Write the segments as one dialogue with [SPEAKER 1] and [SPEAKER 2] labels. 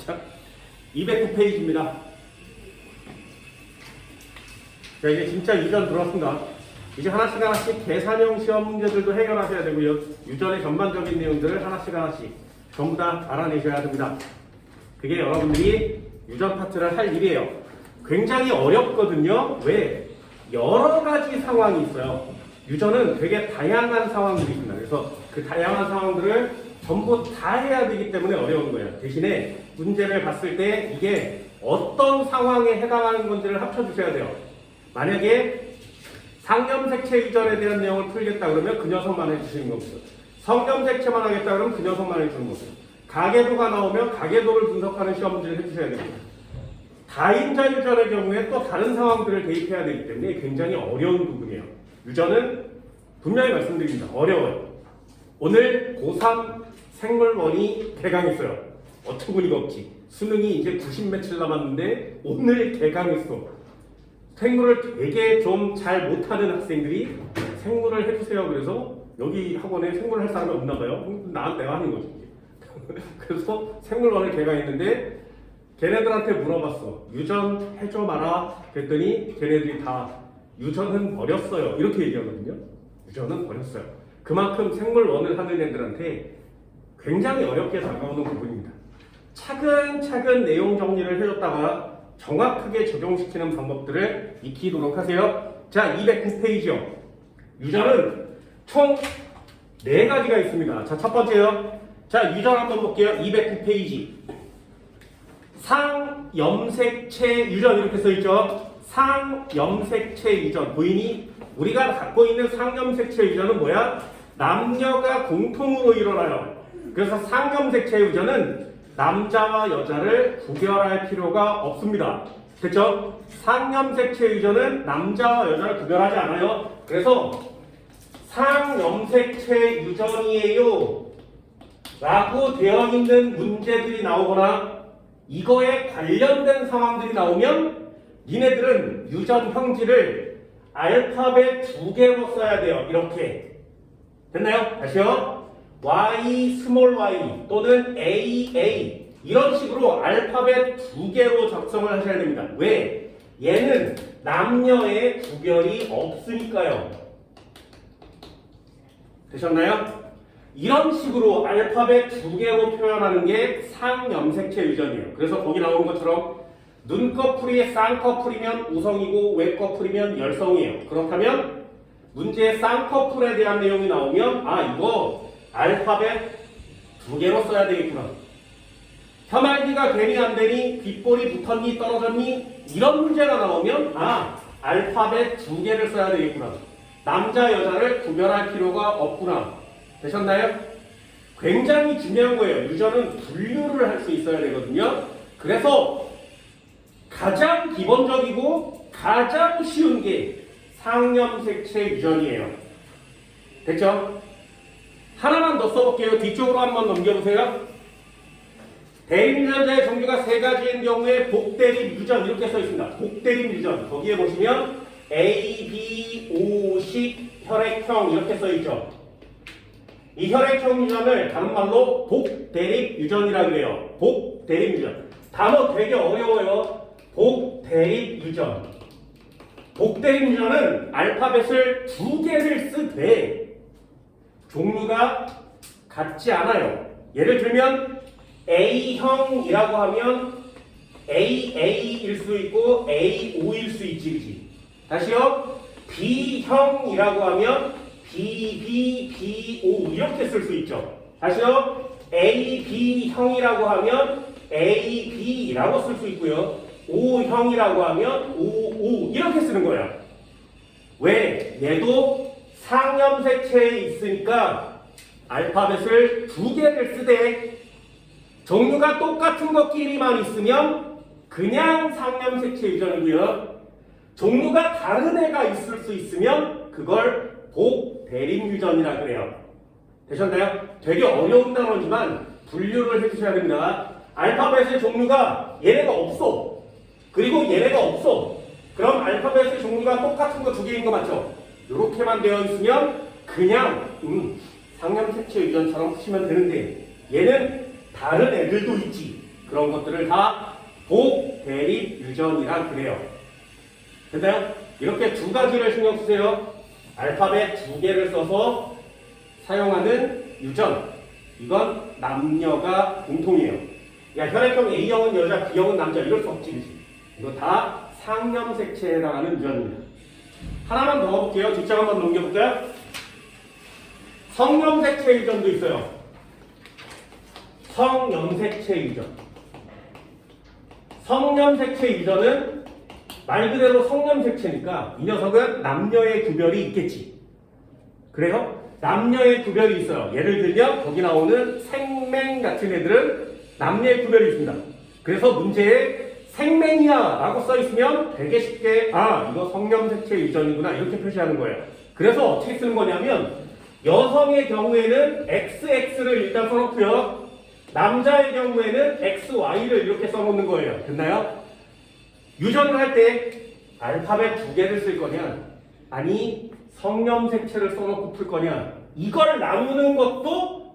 [SPEAKER 1] 자, 209페이지입니다. 자, 이제 진짜 유전 들어왔습니다. 이제 하나씩 계산형 시험 문제들도 해결하셔야 되고요. 유전의 전반적인 내용들을 하나씩 전부 다 알아내셔야 됩니다. 그게 여러분들이 유전 파트를 할 일이에요. 굉장히 어렵거든요. 왜? 여러 가지 상황이 있어요. 유전은 되게 다양한 상황들이 있습니다. 그래서 그 다양한 상황들을 전부 다 해야 되기 때문에 어려운 거예요. 대신에 문제를 봤을 때 이게 어떤 상황에 해당하는 건지를 합쳐주셔야 돼요. 만약에 상염색체 유전에 대한 내용을 풀겠다 그러면 그 녀석만 해주시는 거고요. 성염색체만 하겠다 그러면 그 녀석만 해주는 거고요. 가계도가 나오면 가계도를 분석하는 시험 문제를 해주셔야 됩니다. 다인자 유전의 경우에 또 다른 상황들을 대입해야 되기 때문에 굉장히 어려운 부분이에요. 유전은 분명히 말씀드립니다. 어려워요. 오늘 고3 생물원이 개강했어요. 어처구니가 없지. 수능이 이제 90 며칠 남았는데 오늘 개강했어. 생물을 되게 좀 잘 못하는 학생들이 생물을 해주세요. 그래서 여기 학원에 생물을 할 사람이 없나 봐요. 내가 하는 거지. 그래서 생물원을 개강했는데 걔네들한테 물어봤어. 유전 해줘 마라. 그랬더니 걔네들이 다 유전은 버렸어요. 이렇게 얘기하거든요. 유전은 버렸어요. 그만큼 생물원을 하는 애들한테 굉장히 어렵게 다가오는 부분입니다. 차근차근 내용 정리를 해줬다가 정확하게 적용시키는 방법들을 익히도록 하세요. 자, 209페이지요. 유전은 총 4가지가 있습니다. 자, 첫 번째요. 자, 유전 한번 볼게요. 209페이지. 상염색체 유전 이렇게 써있죠. 상염색체 유전. 보이니? 우리가 갖고 있는 상염색체 유전은 뭐야? 남녀가 공통으로 일어나요. 그래서 상염색체 유전은 남자와 여자를 구별할 필요가 없습니다. 됐죠? 상염색체 유전은 남자와 여자를 구별하지 않아요. 그래서 상염색체 유전이에요 라고 되어 있는 문제들이 나오거나 이거에 관련된 상황들이 나오면 니네들은 유전 형질을 알파벳 2개로 써야 돼요. 이렇게. 됐나요? 다시요. Y, 스몰 y 또는 AA 이런 식으로 알파벳 2개로 작성을 하셔야 됩니다. 왜? 얘는 남녀의 구별이 없으니까요. 되셨나요? 이런 식으로 알파벳 2개로 표현하는 게 상염색체 유전이에요. 그래서 거기 나오는 것처럼 눈꺼풀이 쌍꺼풀이면 우성이고 외꺼풀이면 열성이에요. 그렇다면 문제에 쌍꺼풀에 대한 내용이 나오면 아 이거 알파벳 2개로 써야 되겠구나. 혀말기가 괜히 안 되니 귓볼이 붙었니 떨어졌니 이런 문제가 나오면 아 알파벳 2개를 써야 되겠구나. 남자 여자를 구별할 필요가 없구나. 되셨나요? 굉장히 중요한 거예요. 유전은 분류를 할 수 있어야 되거든요. 그래서 가장 기본적이고 가장 쉬운 게 상염색체 유전이에요. 됐죠? 하나만 더 써볼게요. 뒤쪽으로 한번 넘겨보세요. 대립유전자의 종류가 3가지인 경우에 복대립 유전 이렇게 써있습니다. 복대립 유전 거기에 보시면 A, B, O식 혈액형 이렇게 써있죠. 이 혈액형 유전을 다른 말로 복대립 유전이라고 해요. 복대립 유전. 단어 되게 어려워요. 복대립 유전. 복대립 유전은 알파벳을 2개를 쓰되 종류가 같지 않아요. 예를 들면 A형이라고 하면 AA일 수 있고 AO일 수 있지, 그치? 다시요. B형이라고 하면 BBBO 이렇게 쓸 수 있죠. 다시요. AB형이라고 하면 AB라고 쓸 수 있고요. O형이라고 하면 OO 이렇게 쓰는 거예요. 왜? 얘도 상염색체에 있으니까 알파벳을 2개를 쓰되 종류가 똑같은 것끼리만 있으면 그냥 상염색체 유전이고요. 종류가 다른 애가 있을 수 있으면 그걸 복대립 유전이라 그래요. 되셨나요? 되게 어려운 단어지만 분류를 해주셔야 됩니다. 알파벳의 종류가 얘네가 없어. 그리고 얘네가 없어. 그럼 알파벳의 종류가 똑같은 거 2개인 거 맞죠? 이렇게만 되어 있으면 그냥 상염색체 유전처럼 푸시면 되는데 얘는 다른 애들도 있지. 그런 것들을 다 복대립 유전이라 그래요. 됐나요? 이렇게 두 가지를 신경 쓰세요. 알파벳 두 개를 써서 사용하는 유전. 이건 남녀가 공통이에요. 야, 혈액형 A형은 여자, B형은 남자 이럴 수 없지, 그치? 이거 다 상염색체에 해당하는 유전입니다. 하나만 더 볼게요. 뒷장 한번 넘겨볼까요? 성염색체 유전도 있어요. 성염색체 유전. 성염색체 유전은 말 그대로 성염색체니까 이 녀석은 남녀의 구별이 있겠지. 그래요? 남녀의 구별이 있어요. 예를 들면 거기 나오는 생맹 같은 애들은 남녀의 구별이 있습니다. 그래서 문제에 생맹이야 라고 써있으면 되게 쉽게 이거 성염색체 유전이구나 이렇게 표시하는 거예요. 그래서 어떻게 쓰는 거냐면 여성의 경우에는 XX를 일단 써놓고요. 남자의 경우에는 XY를 이렇게 써놓는 거예요. 됐나요? 유전을 할 때 알파벳 두 개를 쓸 거냐 아니 성염색체를 써놓고 풀 거냐 이걸 나누는 것도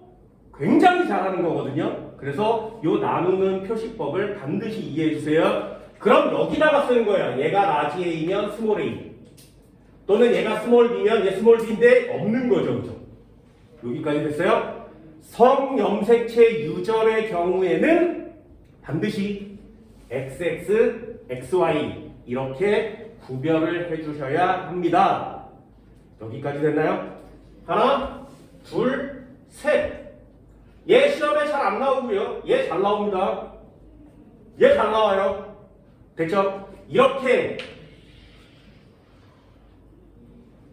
[SPEAKER 1] 굉장히 잘하는 거거든요. 그래서 요 나누는 표시법을 반드시 이해해 주세요. 그럼 여기다가 쓰는 거예요. 얘가 라지 A면 스몰 A 또는 얘가 스몰 B면 얘 스몰 B인데 없는 거죠. 그죠? 여기까지 됐어요? 성염색체 유전의 경우에는 반드시 XX, XY 이렇게 구별을 해주셔야 합니다. 여기까지 됐나요? 하나, 둘, 셋. 얘 시험에 잘 안 나오고요. 얘 잘 나옵니다. 얘 잘 나와요. 됐죠? 이렇게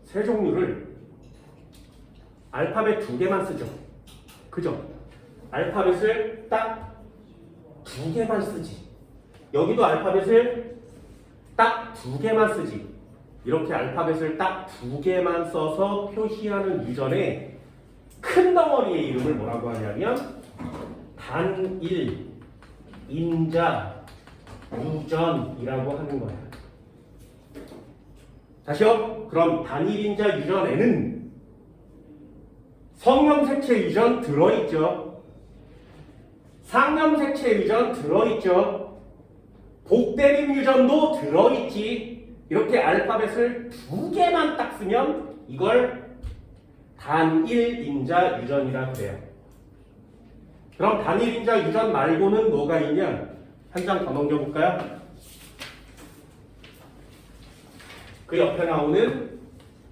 [SPEAKER 1] 세 종류를 알파벳 두 개만 쓰죠. 그죠? 알파벳을 딱 두 개만 쓰지. 여기도 알파벳을 딱 두 개만 쓰지. 이렇게 알파벳을 딱 두 개만 써서 표시하는 유전의 큰 덩어리의 이름을 뭐라고 하냐면 단일 인자 유전이라고 하는 거야. 다시요. 그럼 단일 인자 유전에는 성염색체 유전 들어있죠. 상염색체 유전 들어있죠. 복대립 유전도 들어있지. 이렇게 알파벳을 두 개만 딱 쓰면 이걸 단일 인자 유전이라 그래요. 그럼 단일 인자 유전 말고는 뭐가 있냐? 한 장 더 넘겨볼까요? 그 옆에 나오는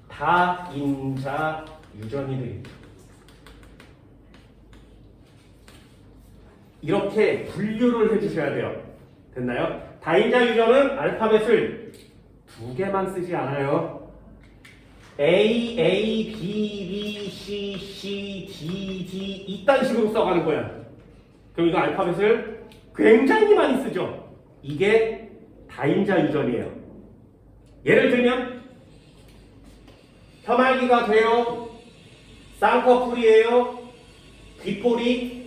[SPEAKER 1] 다인자 유전이 되겠죠. 이렇게 분류를 해주셔야 돼요. 됐나요? 다인자 유전은 알파벳을 두 개만 쓰지 않아요. A, A, B, B, C, C, D, D 이딴 식으로 써가는 거야. 그럼 이거 알파벳을 굉장히 많이 쓰죠. 이게 다인자 유전이에요. 예를 들면 혐알기가 돼요. 쌍꺼풀이에요. 귓볼이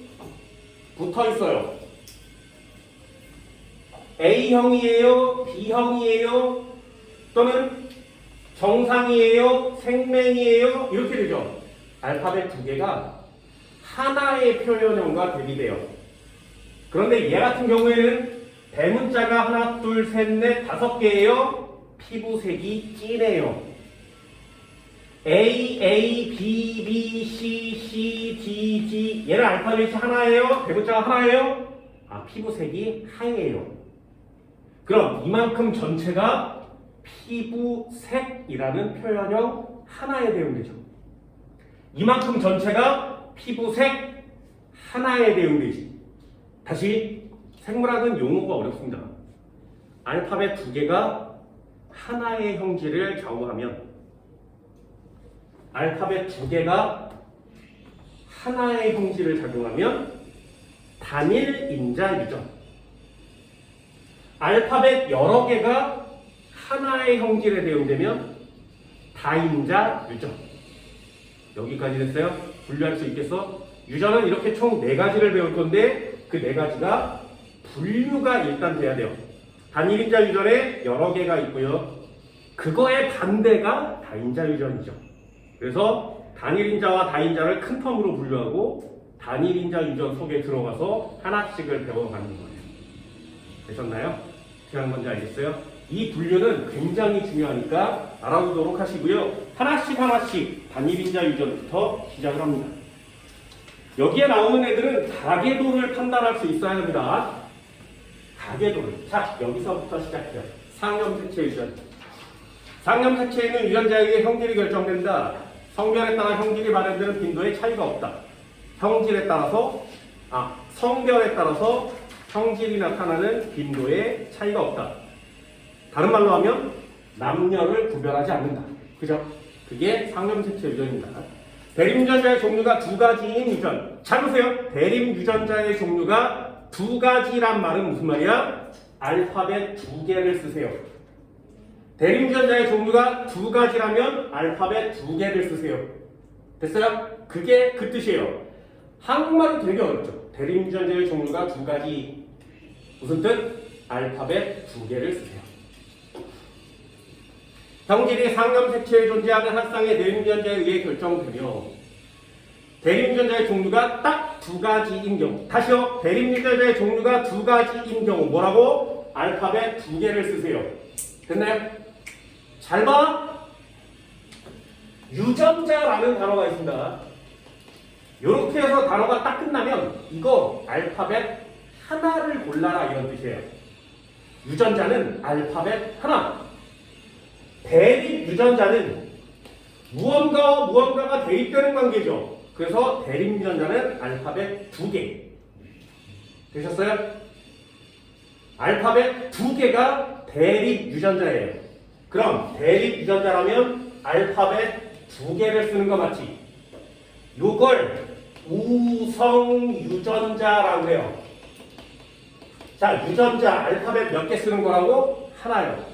[SPEAKER 1] 붙어있어요. A형이에요. B형이에요. 또는 정상이에요. 생맹이에요. 이렇게 되죠. 알파벳 두 개가 하나의 표현형과 대비돼요. 그런데 얘 같은 경우에는 대문자가 하나, 둘, 셋, 넷, 다섯 개예요. 피부색이 진해요. A, A, B, B, C, C, D, D 얘는 알파벳이 하나예요? 대문자가 하나예요? 피부색이 하얘요. 그럼 이만큼 전체가 피부색이라는 표현형 하나에 대응되죠. 이만큼 전체가 피부색 하나에 대응되지. 다시 생물학은 용어가 어렵습니다. 알파벳 두 개가 하나의 형질을 좌우하면 알파벳 두 개가 하나의 형질을 작용하면 단일 인자 유전. 알파벳 여러 개가 하나의 형질에 대응되면 다인자 유전. 여기까지 됐어요? 분류할 수 있겠어? 유전은 이렇게 총 4가지를 배울 건데 그 4가지가 분류가 일단 돼야 돼요. 단일인자 유전에 여러 개가 있고요. 그거의 반대가 다인자 유전이죠. 그래서 단일인자와 다인자를 큰 텀으로 분류하고 단일인자 유전 속에 들어가서 하나씩을 배워가는 거예요. 되셨나요? 어떻게 하는 건지 알겠어요? 이 분류는 굉장히 중요하니까 알아두도록 하시고요. 하나씩 단일인자 유전부터 시작을 합니다. 여기에 나오는 애들은 가계도를 판단할 수 있어야 합니다. 가계도를. 자, 여기서부터 시작해요. 상염색체 유전. 상염색체에는 유전자에게 형질이 결정된다. 성별에 따라 형질이 발현되는 빈도에 차이가 없다. 성별에 따라서 형질이 나타나는 빈도에 차이가 없다. 다른 말로 하면 남녀를 구별하지 않는다. 그죠? 그게 상염색체 유전입니다. 대립유전자의 종류가 두 가지인 유전. 잘 보세요. 대립유전자의 종류가 두 가지란 말은 무슨 말이야? 알파벳 두 개를 쓰세요. 대립유전자의 종류가 두 가지라면 알파벳 두 개를 쓰세요. 됐어요? 그게 그 뜻이에요. 한국말은 되게 어렵죠. 대립유전자의 종류가 두 가지. 무슨 뜻? 알파벳 두 개를 쓰세요. 형질이 상염색체에 존재하는 한 쌍의 대립유전자에 의해 결정되며 대립유전자의 종류가 딱 두 가지인 경우. 다시요. 대립유전자의 종류가 두 가지인 경우 뭐라고? 알파벳 두 개를 쓰세요. 됐나요? 잘 봐. 유전자라는 단어가 있습니다. 이렇게 해서 단어가 딱 끝나면 이거 알파벳 하나를 골라라 이런 뜻이에요. 유전자는 알파벳 하나. 대립 유전자는 무언가와 무언가가 대립되는 관계죠. 그래서 대립 유전자는 알파벳 두 개. 되셨어요? 알파벳 두 개가 대립 유전자예요. 그럼 대립 유전자라면 알파벳 두 개를 쓰는 거 맞지? 요걸 우성 유전자라고 해요. 자, 유전자 알파벳 몇 개 쓰는 거라고? 하나요.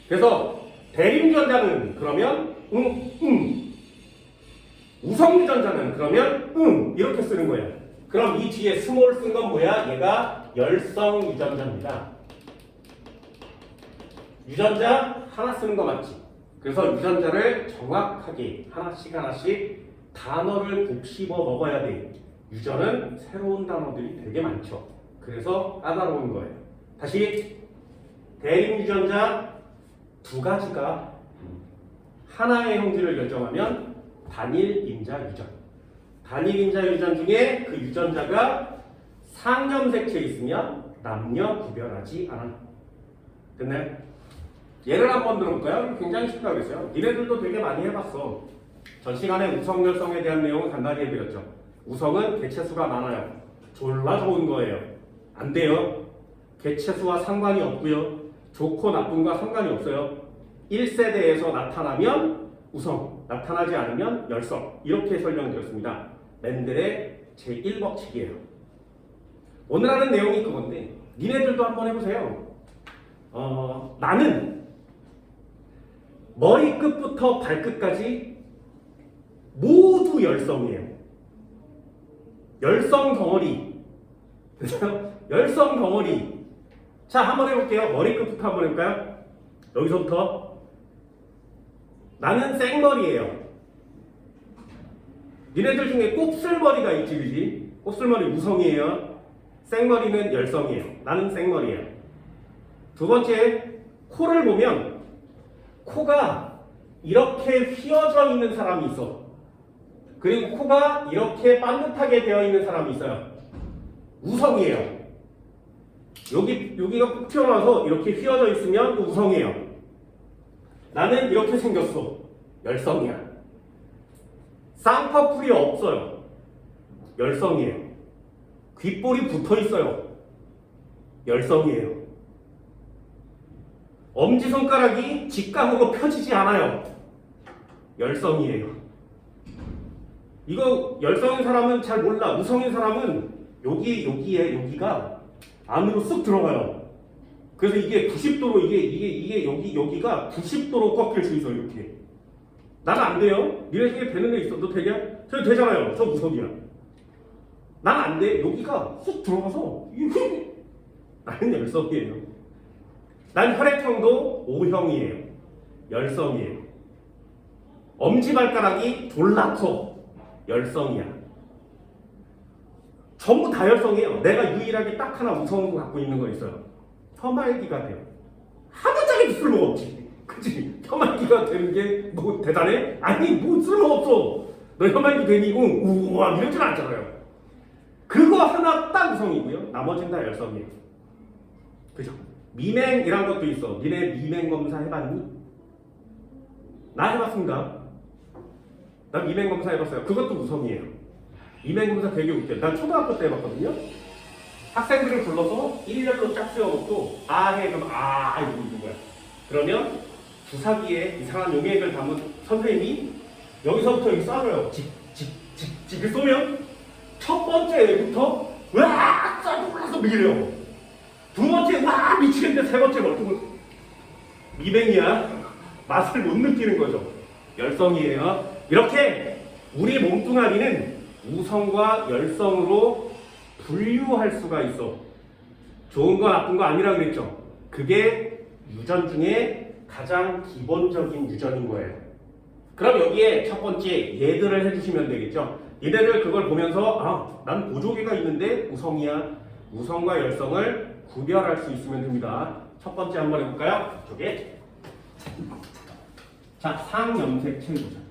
[SPEAKER 1] 그래서 대립 유전자는 그러면 우성 유전자는 그러면 이렇게 쓰는 거예요. 그럼 이 뒤에 스몰 쓴 건 뭐야? 얘가 열성 유전자입니다. 유전자 하나 쓰는 거 맞지? 그래서 유전자를 정확하게 하나씩 단어를 곱씹어 먹어야 돼. 유전은 새로운 단어들이 되게 많죠. 그래서 까다로운 거예요. 다시 대립 유전자 두 가지가 하나의 형질을 결정하면 단일인자 유전. 단일인자 유전 중에 그 유전자가 상염색체에 있으면 남녀 구별하지 않아. 됐나요? 예를 한번 들어볼까요? 굉장히 쉽다고 그랬어요. 니네들도 되게 많이 해봤어. 전 시간에 우성열성에 대한 내용을 간단히 해드렸죠. 우성은 개체수가 많아요. 졸라 좋은 거예요. 안 돼요. 개체수와 상관이 없고요. 좋고 나쁜과 상관이 없어요. 1세대에서 나타나면 우성, 나타나지 않으면 열성. 이렇게 설명드렸습니다. 멘델의 제1법칙이에요. 오늘 하는 내용이 그건데 니네들도 한번 해보세요. 나는 머리끝부터 발끝까지 모두 열성이에요. 열성 덩어리. 그래서 열성 덩어리. 자, 한번 해볼게요. 머리끝부터 한번 해볼까요? 여기서부터. 나는 생머리예요. 니네들 중에 곱슬머리가 있지, 그지? 곱슬머리 우성이에요. 생머리는 열성이에요. 나는 생머리예요. 두 번째, 코를 보면 코가 이렇게 휘어져 있는 사람이 있어. 그리고 코가 이렇게 반듯하게 되어 있는 사람이 있어요. 우성이에요. 여기가 꾹 튀어나와서 이렇게 휘어져 있으면 우성이에요. 나는 이렇게 생겼어. 열성이야. 쌍꺼풀이 없어요. 열성이에요. 귓볼이 붙어 있어요. 열성이에요. 엄지손가락이 직각으로 펴지지 않아요. 열성이에요. 이거 열성인 사람은 잘 몰라. 우성인 사람은 여기가 안으로 쑥 들어가요. 그래서 이게 90도로 이게 여기가 90도로 꺾일 수 있어. 이렇게. 나는 안 돼요. 니네 중에 되는 애 있어. 너 되냐? 저 되잖아요. 저 우성이야. 나는 안 돼. 여기가 쑥 들어가서 나는 열성이에요. 난 혈액형도 O형이에요. 열성이에요. 엄지발가락이 졸라 커. 열성이야. 전부 다 열성이에요. 내가 유일하게 딱 하나 우성을 갖고 있는 거 있어요. 혀말기가 돼요. 하나짜리 쓸모없지. 그치? 혀말기가 되는 게 뭐 대단해? 아니 뭐 쓸모없어. 너 혀말기 되니 우와 이러진 않잖아요. 그거 하나 딱 우성이고요. 나머지는 다 열성이에요. 그죠? 미맹이란 것도 있어. 니네 미맹 검사 해봤니? 나 해봤습니다. 나 미맹 검사 해봤어요. 그것도 우성이에요. 미맹 검사 되게 웃겨요. 난 초등학교 때 해봤거든요. 학생들을 불러서 일렬로 짝 세워놓고 해 그럼 이거 누구야? 그러면 주사기에 이상한 용액을 담은 선생님이 여기서부터 여기 쏴줘요. 직 쏘면 첫 번째 애부터 와 쏴서 올라서 밀려. 두 번째 와 미치겠는데 세 번째 멀뚱을 미뱅이야. 맛을 못 느끼는 거죠. 열성이에요. 이렇게 우리 몸뚱아리는 우성과 열성으로 분류할 수가 있어. 좋은 거 나쁜 거 아니라 그랬죠. 그게 유전 중에 가장 기본적인 유전인 거예요. 그럼 여기에 첫 번째 얘들을 해주시면 되겠죠. 얘네들 그걸 보면서 난 보조개가 있는데 우성이야. 우성과 열성을 구별할 수 있으면 됩니다. 첫 번째 한번 해볼까요? 이쪽에. 자, 상염색체 유전.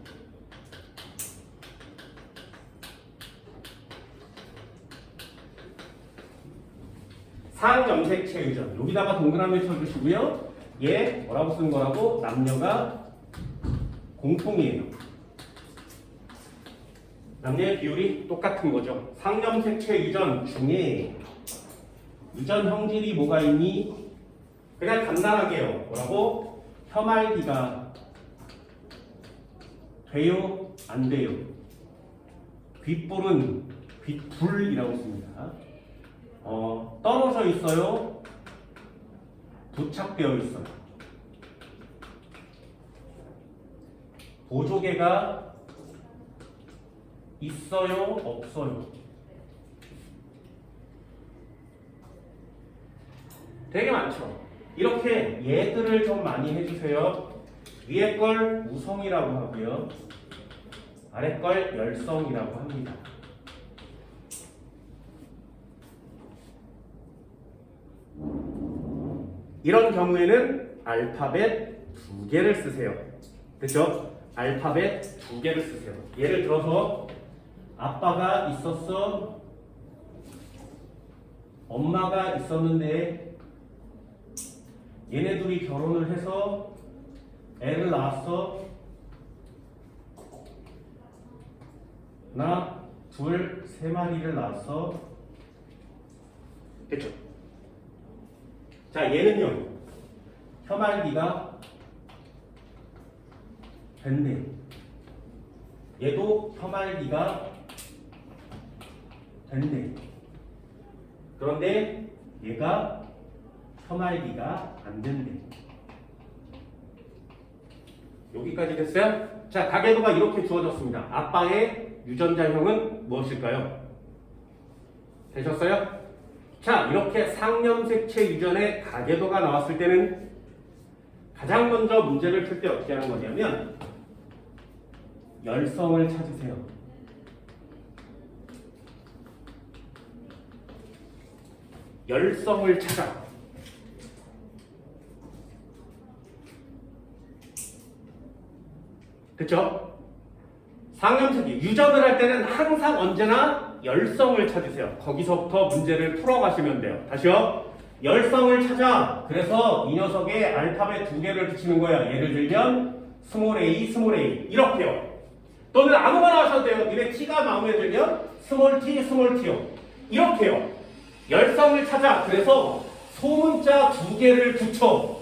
[SPEAKER 1] 상염색체 유전. 여기다가 동그라미 쳐주시고요. 얘 뭐라고 쓴 거라고? 남녀가 공통이에요. 남녀의 비율이 똑같은 거죠. 상염색체 유전 중에 유전 형질이 뭐가 있니? 그냥 간단하게요. 뭐라고? 혀말기가 돼요? 안 돼요? 귓불은 귓불이라고 씁니다. 떨어져 있어요? 부착되어 있어요? 보조개가 있어요? 없어요? 되게 많죠? 이렇게 얘들을 좀 많이 해주세요. 위에 걸 우성이라고 하고요. 아래 걸 열성이라고 합니다. 이런 경우에는 알파벳 2개를 쓰세요. 그렇죠? 알파벳 2개를 쓰세요. 예를 들어서 아빠가 있었어. 엄마가 있었는데 얘네 둘이 결혼을 해서 애를 낳았어. 나 3마리를 낳았어. 됐죠? 자, 얘는요. 혀말기가 됐네. 얘도 혀말기가 됐네. 그런데 얘가 혀말기가 안 된대. 여기까지 됐어요? 자, 가계도가 이렇게 주어졌습니다. 아빠의 유전자형은 무엇일까요? 되셨어요? 자, 이렇게 상염색체 유전의 가계도가 나왔을 때는 가장 먼저 문제를 풀 때 어떻게 하는 거냐면 열성을 찾으세요. 열성을 찾아. 그쵸? 상염색이 유전을 할 때는 항상 언제나 열성을 찾으세요. 거기서부터 문제를 풀어가시면 돼요. 다시요. 열성을 찾아. 그래서 이 녀석에 알파벳 2개를 붙이는 거야. 예를 들면 스몰 a, 스몰 a 이렇게요. 또는 아무거나 하셔도 돼요. 니네 t가 마음에 들면 스몰 t, 스몰 t요. 이렇게요. 열성을 찾아. 그래서 소문자 2개를 붙여.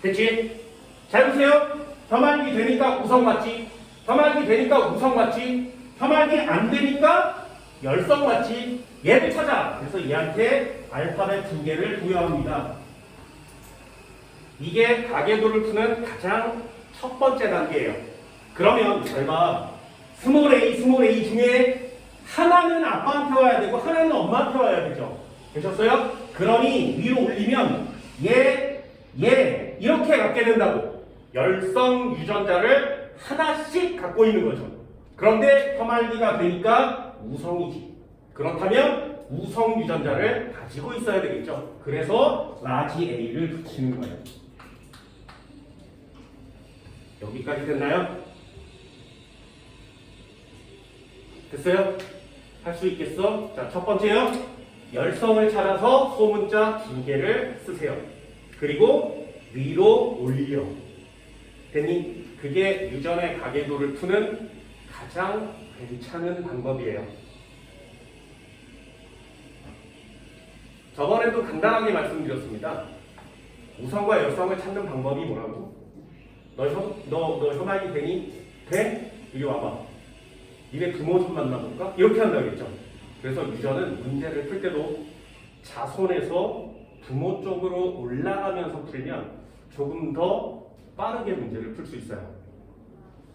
[SPEAKER 1] 됐지? 잘 보세요. 혀말기 되니까 우성 맞지? 혀말기 되니까 우성 맞지? 혀말기 안 되니까 열성 맞지? 얘를 찾아. 그래서 얘한테 알파벳 2개를 부여합니다. 이게 가계도를 푸는 가장 첫 번째 단계예요. 그러면 잘 봐. 스몰 a 중에 하나는 아빠한테 와야 되고 하나는 엄마한테 와야 되죠. 되셨어요? 그러니 위로 올리면 얘 이렇게 갖게 된다고. 열성 유전자를 하나씩 갖고 있는 거죠. 그런데 혀말기가 되니까 우성이지. 그렇다면 우성 유전자를 가지고 있어야 되겠죠. 그래서 라지 A를 붙이는 거예요. 여기까지 됐나요? 됐어요? 할 수 있겠어? 자, 첫 번째요. 열성을 찾아서 소문자 2개를 쓰세요. 그리고 위로 올려. 됐니? 그게 유전의 가계도를 푸는 가장 괜찮은 방법이에요. 저번에도 간단하게 말씀드렸습니다. 우성과 열성을 찾는 방법이 뭐라고? 너 혐한이 되니? 돼? 이리 와봐. 니네 부모 좀 만나볼까? 이렇게 한다고 했죠. 그래서 유전은 문제를 풀 때도 자손에서 부모 쪽으로 올라가면서 풀면 조금 더 빠르게 문제를 풀 수 있어요.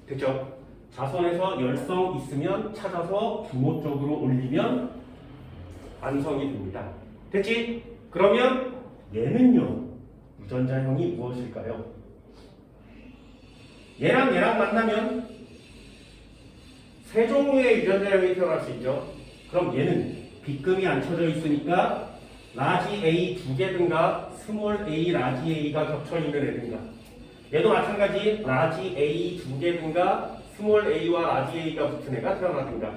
[SPEAKER 1] 됐죠? 자손에서 열성 있으면 찾아서 부모 쪽으로 올리면 완성이 됩니다. 됐지? 그러면 얘는요, 유전자형이 무엇일까요? 얘랑 만나면 세 종류의 유전자형이 태어날 수 있죠. 그럼 얘는 빗금이 안 쳐져 있으니까 라지 A 2개든가 스몰 A 라지 A가 겹쳐 있는 애든가, 얘도 마찬가지 라지 A 2개든가 스몰 A와 라지 A가 붙은 애가 태어나든가.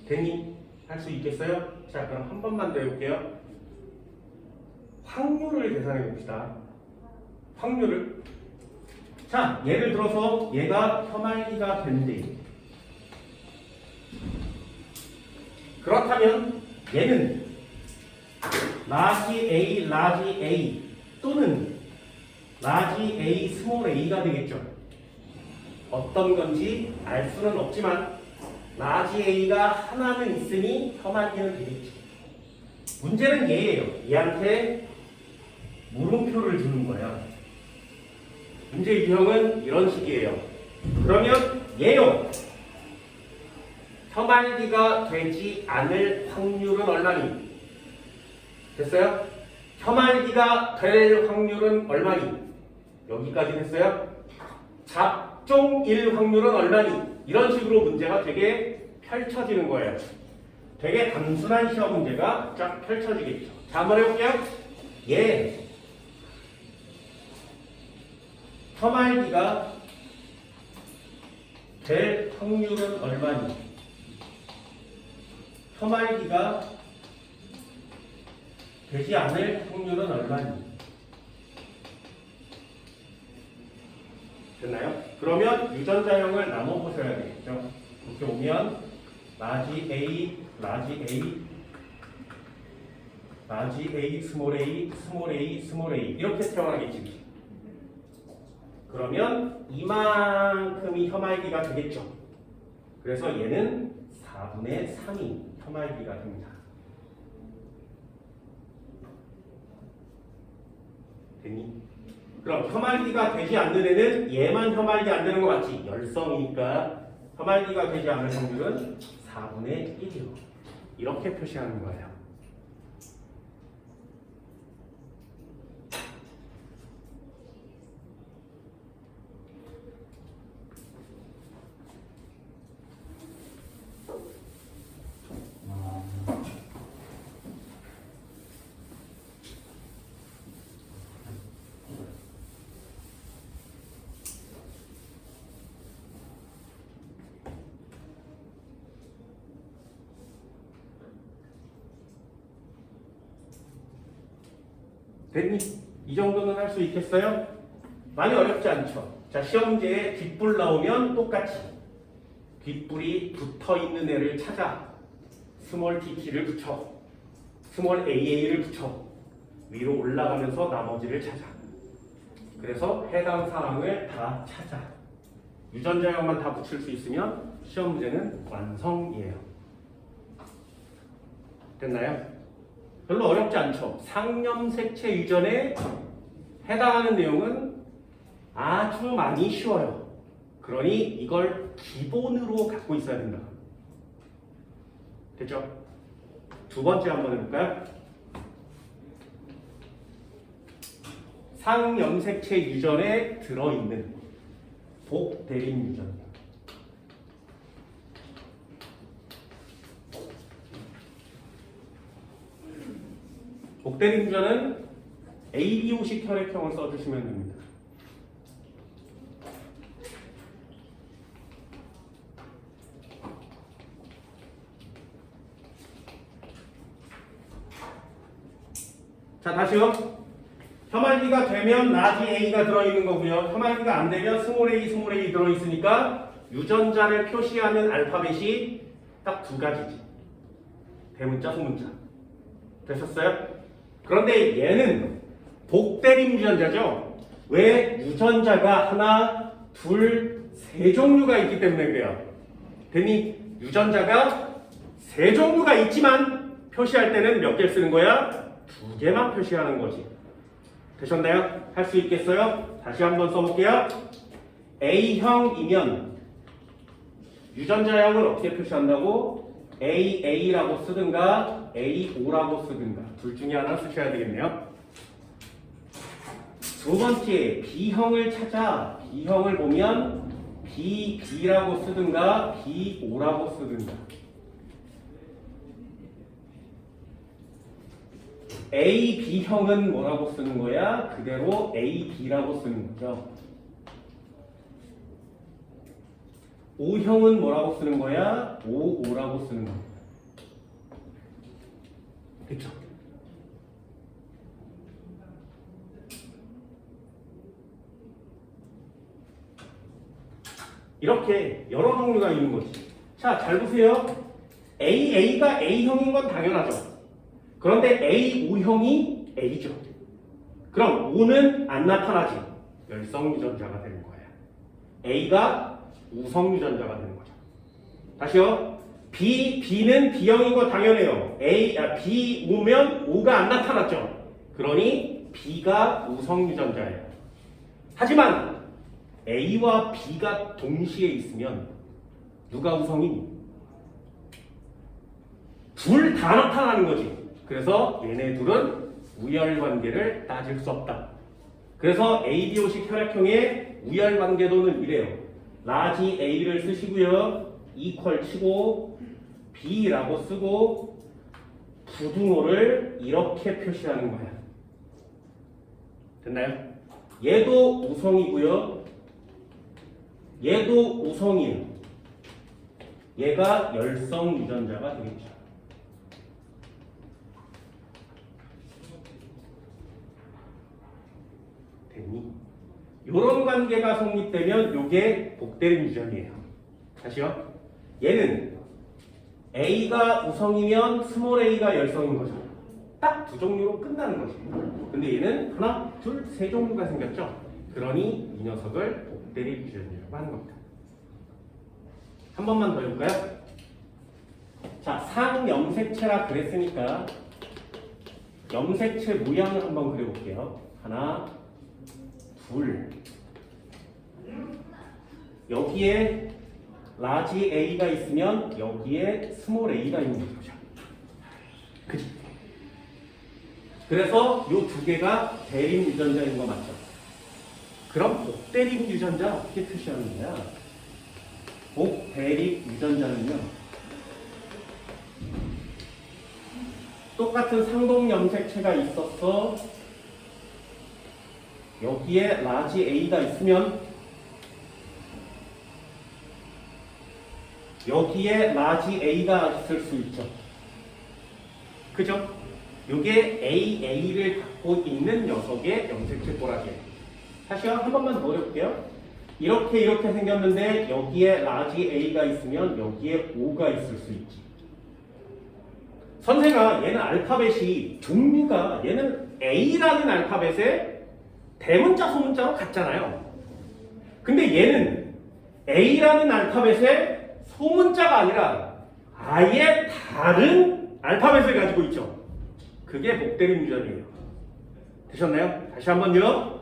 [SPEAKER 1] 됐니? 할 수 있겠어요? 자, 그럼 한 번만 더 해볼게요. 확률을 계산해 봅시다. 확률을. 자, 예를 들어서 얘가 혐알기가 된대. 그렇다면 얘는 라지 A 또는 라지 A 스몰 a가 되겠죠. 어떤 건지 알 수는 없지만 라지 A가 하나는 있으니 혐알기는 되겠죠. 문제는 얘예요. 얘한테 물음표를 주는 거야. 문제 유형은 이런 식이에요. 그러면 얘요. 혐알기가 되지 않을 확률은 얼마니? 됐어요? 혐알기가 될 확률은 얼마니? 여기까지 됐어요? 잡종일 확률은 얼마니? 이런 식으로 문제가 되게 펼쳐지는 거예요. 되게 단순한 시험 문제가 쫙 펼쳐지겠죠. 자, 한번 해볼게요. 예. 혐알기가 될 확률은 얼마니? 혐알기가 되지 않을 확률은 얼마니? 됐나요? 그러면 유전자형을 나눠보셔야 되겠죠. 이렇게 오면 라지 A, 스몰 A 이렇게 태어나겠지. 그러면 이만큼이 혐알기가 되겠죠. 그래서 얘는 4분의 3이 혐알기가 됩니다. 됐니? 그럼 혐알기가 되지 않는 애는 얘만 혐알기 안 되는 거 맞지? 열성이니까 혐알기가 되지 않을 확률은 4분의 1이요. 이렇게 표시하는 거예요. 됐니? 이 정도는 할 수 있겠어요? 많이 어렵지 않죠? 자, 시험 문제에 뒷불 나오면 똑같이 뒷불이 붙어있는 애를 찾아 스몰 tt를 붙여 스몰 AA를 붙여 위로 올라가면서 나머지를 찾아. 그래서 해당 사항을 다 찾아. 유전자형만 다 붙일 수 있으면 시험 문제는 완성이에요. 됐나요? 별로 어렵지 않죠. 상염색체 유전에 해당하는 내용은 아주 많이 쉬워요. 그러니 이걸 기본으로 갖고 있어야 된다. 됐죠? 두 번째 한번 해볼까요? 상염색체 유전에 들어있는 복대림 유전. 복대림 유전은 ABO식 혈액형을 써주시면 됩니다. 자, 다시요. 혐알기가 되면 라지 A가 들어있는 거고요. 혐알기가 안 되면 스몰 a, 스몰 a 들어있으니까 유전자를 표시하는 알파벳이 딱 두 가지지. 대문자, 소문자. 되셨어요? 그런데 얘는 복대림 유전자죠. 왜? 유전자가 하나, 둘, 세 종류가 있기 때문에 그래요. 됐니? 유전자가 세 종류가 있지만 표시할 때는 몇 개를 쓰는 거야? 두 개만 표시하는 거지. 되셨나요? 할 수 있겠어요? 다시 한번 써볼게요. A형이면 유전자형을 어떻게 표시한다고? AA라고 쓰든가 AO라고 쓰든가 둘 중에 하나 쓰셔야 되겠네요. 두 번째, B형을 찾아. B형을 보면 BB라고 쓰든가 BO라고 쓰든가. AB형은 뭐라고 쓰는 거야? 그대로 AB라고 쓰는 거죠. O형은 뭐라고 쓰는 거야? OO라고 쓰는 겁니다. 그쵸? 이렇게 여러 종류가 있는 거지. 자, 잘 보세요. AA가 A형인 건 당연하죠. 그런데 AO형이 A죠. 그럼 O는 안 나타나지. 열성 유전자가 되는 거야. A가 우성 유전자가 되는 거죠. 다시요. B는 B형인 거 당연해요. B 오면 O가 안 나타났죠. 그러니 B가 우성 유전자예요. 하지만 A와 B가 동시에 있으면 누가 우성이니? 둘 다 나타나는 거지. 그래서 얘네 둘은 우열관계를 따질 수 없다. 그래서 ABO식 혈액형의 우열관계도는 이래요. 라지 A를 쓰시고요. 이퀄 치고 B라고 쓰고 부등호를 이렇게 표시하는 거야. 됐나요? 얘도 우성이고요. 얘도 우성이에요. 얘가 열성 유전자가 되겠죠. 됐니? 이런 관계가 성립되면 이게 복대림 유전이에요. 다시요. 얘는 A가 우성이면 스몰 a가 열성인 거죠. 딱 두 종류로 끝나는 거지. 근데 얘는 하나, 둘, 세 종류가 생겼죠. 그러니 이 녀석을 복대림 유전이라고 하는 겁니다. 한 번만 더 해볼까요? 자, 상염색체라 그랬으니까 염색체 모양을 한번 그려볼게요. 하나, 둘. 여기에 라지 A가 있으면 여기에 스몰 a가 있는 거죠. 그치? 그래서 이 두 개가 대림 유전자인 거 맞죠? 그럼 복대림 유전자 어떻게 표시하는 거야? 복대림 유전자는요, 똑같은 상동 염색체가 있었어. 여기에 라지 A가 있으면 여기에 라지 A가 있을 수 있죠. 그죠? 이게 AA를 갖고 있는 녀석의 염색체 꼬라지예요. 다시 한 번만 더 해볼게요. 이렇게 생겼는데 여기에 라지 A가 있으면 여기에 O가 있을 수 있지. 선생아, 얘는 알파벳이 종류가 얘는 A라는 알파벳에 대문자 소문자로 같잖아요. 근데 얘는 A라는 알파벳에 소문자가 아니라 아예 다른 알파벳을 가지고 있죠. 그게 복대림 유전이에요. 되셨나요? 다시 한번요.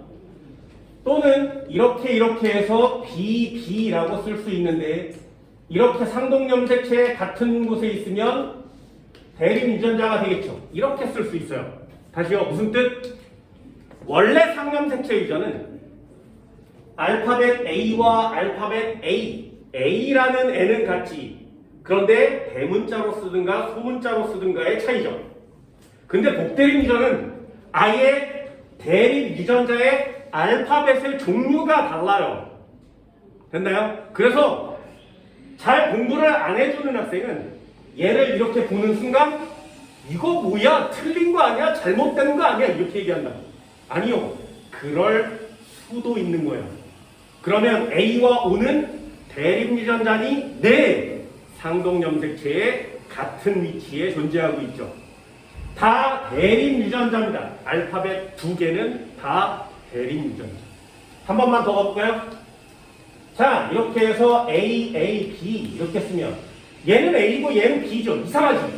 [SPEAKER 1] 또는 이렇게 해서 BB라고 쓸 수 있는데 이렇게 상동염색체 같은 곳에 있으면 대림 유전자가 되겠죠. 이렇게 쓸 수 있어요. 다시요. 무슨 뜻? 원래 상염색체 유전은 알파벳 A와 알파벳 A라는 N은 같지. 그런데 대문자로 쓰든가 소문자로 쓰든가의 차이죠. 근데 복대립 유전은 아예 대립 유전자의 알파벳의 종류가 달라요. 됐나요? 그래서 잘 공부를 안 해주는 학생은 얘를 이렇게 보는 순간 이거 뭐야? 틀린 거 아니야? 잘못된 거 아니야? 이렇게 얘기한다. 아니요. 그럴 수도 있는 거예요. 그러면 A와 O는 대립 유전자니? 네. 상동염색체의 같은 위치에 존재하고 있죠. 다 대립 유전자입니다. 알파벳 두 개는 다 대립 유전자. 한 번만 더 가볼까요? 자, 이렇게 해서 A, A, B 이렇게 쓰면 얘는 A고 얘는 B죠. 이상하지?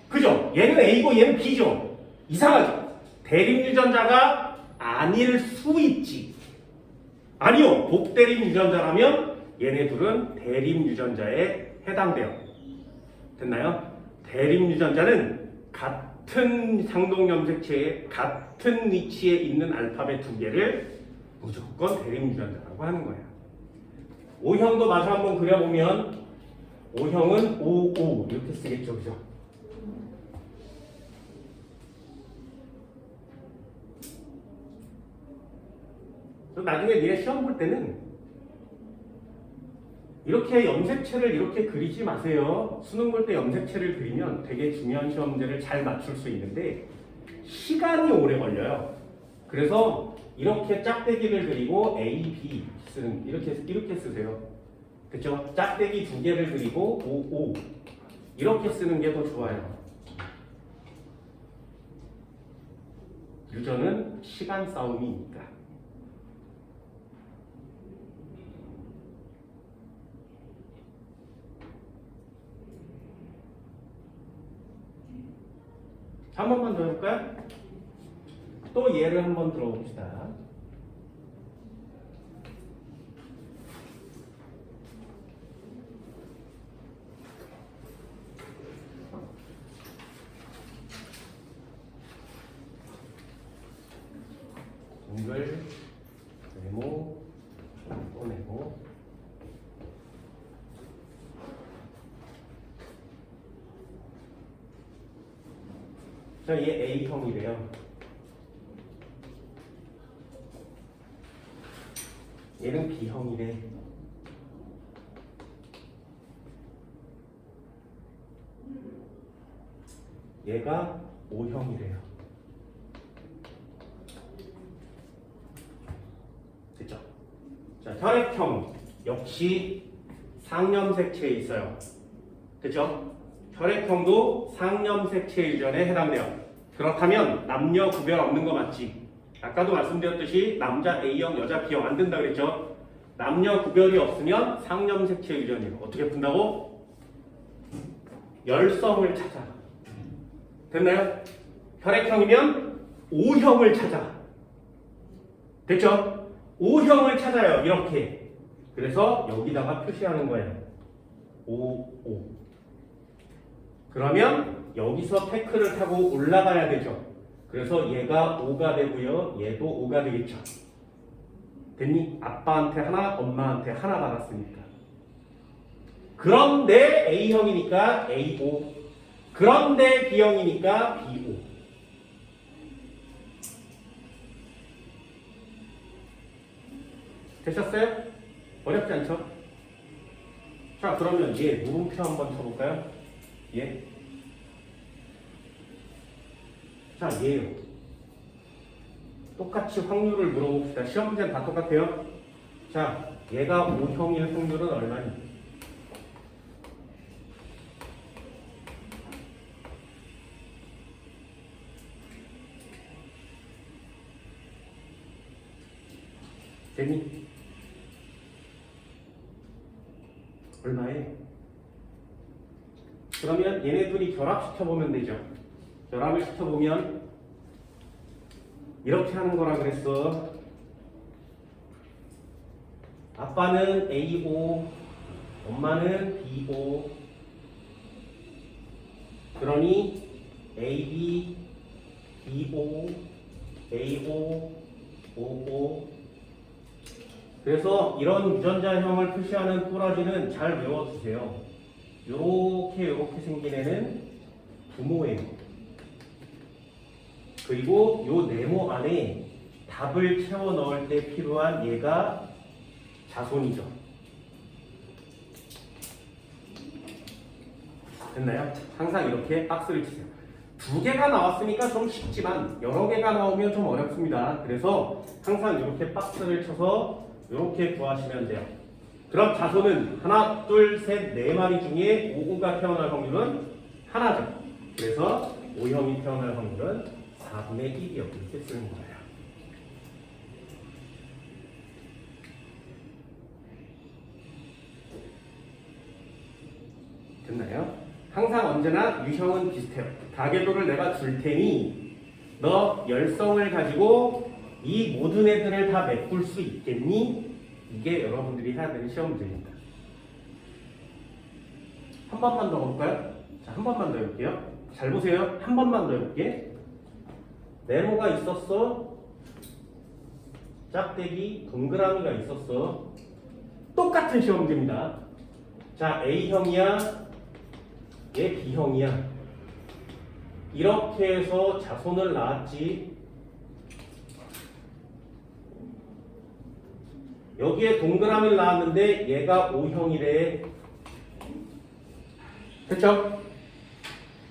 [SPEAKER 1] 그죠? 얘는 A고 얘는 B죠. 이상하죠? 대립 유전자가 아닐 수 있지. 아니요. 복대립 유전자라면 얘네 둘은 대립 유전자에 해당돼요. 됐나요? 대립 유전자는 같은 상동염색체의 같은 위치에 있는 알파벳 두 개를 무조건 대립 유전자라고 하는 거예요. O형도 마저 한번 그려보면 O형은 OO 이렇게 쓰겠죠. 그죠? 나중에 니네 시험 볼 때는 이렇게 염색체를 이렇게 그리지 마세요. 수능 볼 때 염색체를 그리면 되게 중요한 시험 문제를 잘 맞출 수 있는데 시간이 오래 걸려요. 그래서 이렇게 짝대기를 그리고 A, B 쓰는 이렇게 쓰세요. 그렇죠? 짝대기 두 개를 그리고 O, O 이렇게 쓰는 게 더 좋아요. 유전은 시간 싸움이니까. 한 번만 더 해볼까요? 또 예를 한번 들어봅시다. 동글, 네모, 꺼내고 자, 얘 A형이래요. 얘는 B형이래. 얘가 O형이래요. 됐죠? 자, 혈액형 역시 상염색체에 있어요. 됐죠? 혈액형도 상염색체 유전에 해당돼요. 그렇다면 남녀 구별 없는 거 맞지? 아까도 말씀드렸듯이 남자 A형, 여자 B형 안 된다 그랬죠? 남녀 구별이 없으면 상염색체 유전이에요. 어떻게 푼다고? 열성을 찾아. 됐나요? 혈액형이면 O형을 찾아. 됐죠? O형을 찾아요. 이렇게. 그래서 여기다가 표시하는 거예요. O. 그러면 여기서 태클을 타고 올라가야 되죠. 그래서 얘가 5가 되고요. 얘도 5가 되겠죠. 됐니? 아빠한테 하나, 엄마한테 하나 받았으니까. 그런데 A형이니까 AO. 그런데 B형이니까 BO. 되셨어요? 어렵지 않죠? 자, 그러면 얘 물음표 한번 쳐볼까요? 예. 자, 얘요. 똑같이 확률을 물어봅시다. 시험 문제는 다 똑같아요. 자, 얘가 O형일 확률은 얼마니? 됐니? 얼마에? 그러면 얘네 둘이 결합시켜보면 되죠. 결합을 시켜보면 이렇게 하는 거라 그랬어. 아빠는 AO, 엄마는 BO. 그러니 AB, BO, AO, OO. 그래서 이런 유전자형을 표시하는 또라지는 잘 외워두세요. 요렇게 생긴 애는 부모예요. 그리고 요 네모 안에 답을 채워 넣을 때 필요한 얘가 자손이죠. 됐나요? 항상 이렇게 박스를 치세요. 2개가 나왔으니까 좀 쉽지만 여러 개가 나오면 좀 어렵습니다. 그래서 항상 이렇게 박스를 쳐서 이렇게 구하시면 돼요. 그럼 자손은 하나, 둘, 셋, 네 마리 중에 5구가 태어날 확률은 하나죠. 그래서 O형이 태어날 확률은 4분의 1이요. 이렇게 쓰는 거예요. 됐나요? 항상 언제나 유형은 비슷해요. 가계도를 내가 줄 테니 너 열성을 가지고 이 모든 애들을 다 메꿀 수 있겠니? 이게 여러분들이 해야 되는 시험 문제입니다. 한 번만 더 볼까요? 자, 한 번만 더 해볼게요. 잘 보세요. 한 번만 더 해볼게. 네모가 있었어. 짝대기 동그라미가 있었어. 똑같은 시험 문제입니다. 자, A형이야. 얘 B형이야. 이렇게 해서 자손을 낳았지. 여기에 동그라미를 낳았는데 얘가 O형이래. 됐죠?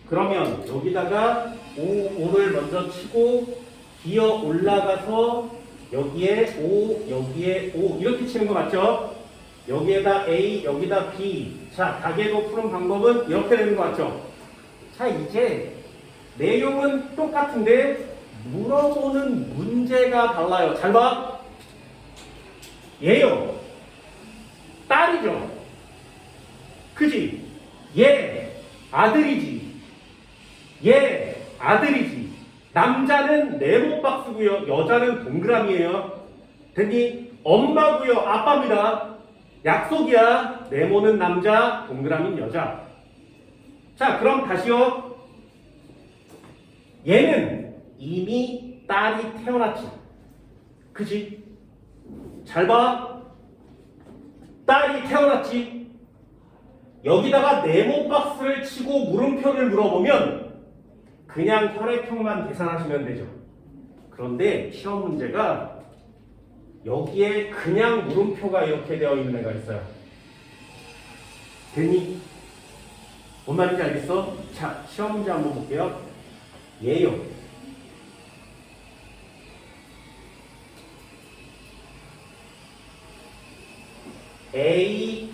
[SPEAKER 1] 그러면 여기다가 O를 먼저 치고 기어 올라가서 여기에 O, 여기에 O 이렇게 치는 거 맞죠? 여기에다 A, 여기다 B. 자, 가계도 푸는 방법은 이렇게 되는 거 같죠? 자, 이제 내용은 똑같은데 물어보는 문제가 달라요. 잘 봐. 얘요. 딸이죠. 그지? 얘 아들이지. 얘 아들이지. 남자는 네모 박스고요. 여자는 동그라미예요. 됐니? 엄마고요. 아빠입니다. 약속이야. 네모는 남자, 동그라미는 여자. 자, 그럼 다시요. 얘는 이미 딸이 태어났지. 그지? 잘 봐. 딸이 태어났지. 여기다가 네모 박스를 치고 물음표를 물어보면 그냥 혈액형만 계산하시면 되죠. 그런데 시험 문제가 여기에 그냥 물음표가 이렇게 되어 있는 애가 있어요. 됐니? 뭔 말인지 알겠어? 자, 시험 문제 한번 볼게요. 얘요. A,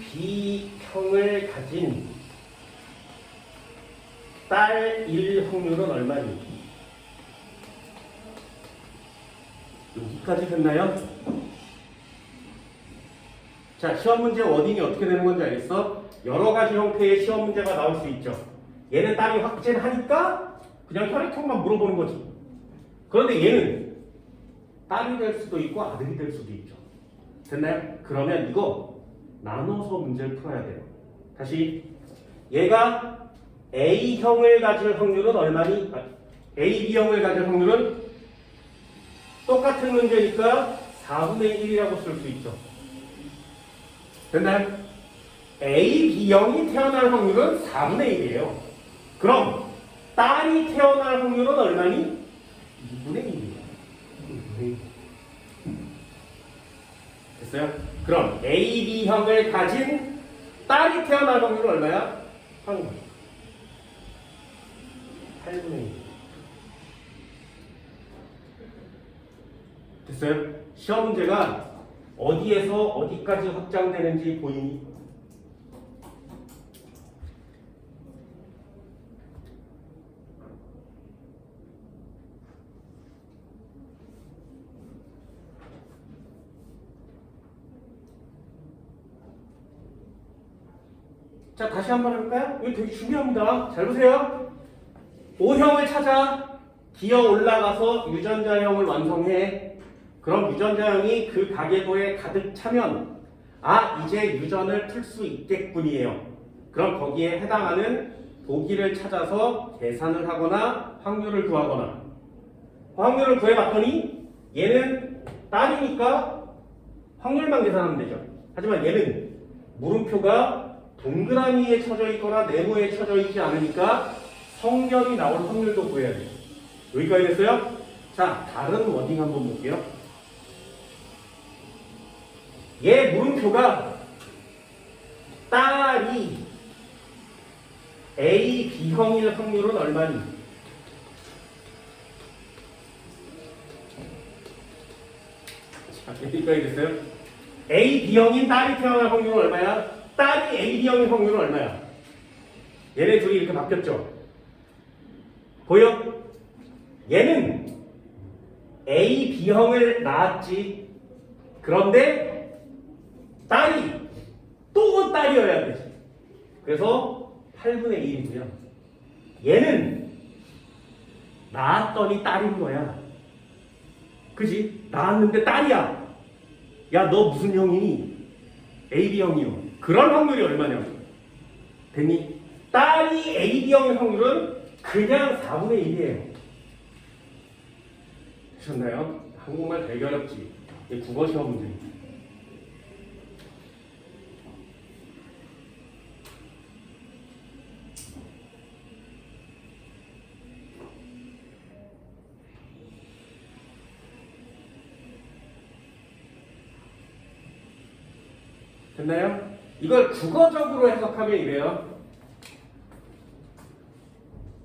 [SPEAKER 1] B형을 가진 딸일 확률은 얼마니? 여기까지 됐나요? 자, 시험 문제 워딩이 어떻게 되는 건지 알겠어? 여러 가지 형태의 시험 문제가 나올 수 있죠. 얘는 딸이 확진하니까 그냥 혈액형만 물어보는 거지. 그런데 얘는 딸이 될 수도 있고 아들이 될 수도 있죠. 됐나요? 그러면 이거 나눠서 문제를 풀어야 돼요. 다시 얘가 A형을 가질 확률은 얼마니? AB형을 가질 확률은 똑같은 문제니까 4분의 1이라고 쓸 수 있죠. 됐나요? AB형이 태어날 확률은 4분의 1이에요. 그럼 딸이 태어날 확률은 얼마니? 2분의 1이에요. 2분의 1. 됐어요? 그럼 AB형을 가진 딸이 태어날 확률은 얼마야? 8분의 1. 됐어요? 시험 문제가 어디에서 어디까지 확장되는지 보이니? 자, 다시 한번 해볼까요? 이거 되게 중요합니다. 잘 보세요. O형을 찾아 기어 올라가서 유전자형을 완성해. 그럼 유전자형이 그 가계도에 가득 차면 이제 유전을 풀 수 있겠군이에요. 그럼 거기에 해당하는 보기를 찾아서 계산을 하거나 확률을 구하거나. 확률을 구해봤더니 얘는 딸이니까 확률만 계산하면 되죠. 하지만 얘는 물음표가 동그라미에 쳐져 있거나 네모에 쳐져 있지 않으니까 성견이 나올 확률도 구해야 돼요. 여기까지 됐어요? 자, 다른 워딩 한번 볼게요. 얘 물음표가 딸이 A, B형일 확률은 얼마니? 자, 여기까지 됐어요? A, B형인 딸이 태어날 확률은 얼마야? 딸이 A, B형일 확률은 얼마야? 얘네 둘이 이렇게 바뀌었죠? 보여? 얘는 A, B형을 낳았지. 그런데 딸이 또 딸이어야 되지. 그래서 8분의 1이고요. 얘는 낳았더니 딸인 거야. 그지? 낳았는데 딸이야. 야, 너 무슨 형이니? AB형이요. 그런 확률이 얼마냐고. 됐니? 딸이 AB형의 확률은 그냥 4분의 1이에요. 되셨나요? 한국말 되게 어렵지. 이게 국어 시험 문제. 됐나요? 이걸 국어적으로 해석하면 이래요.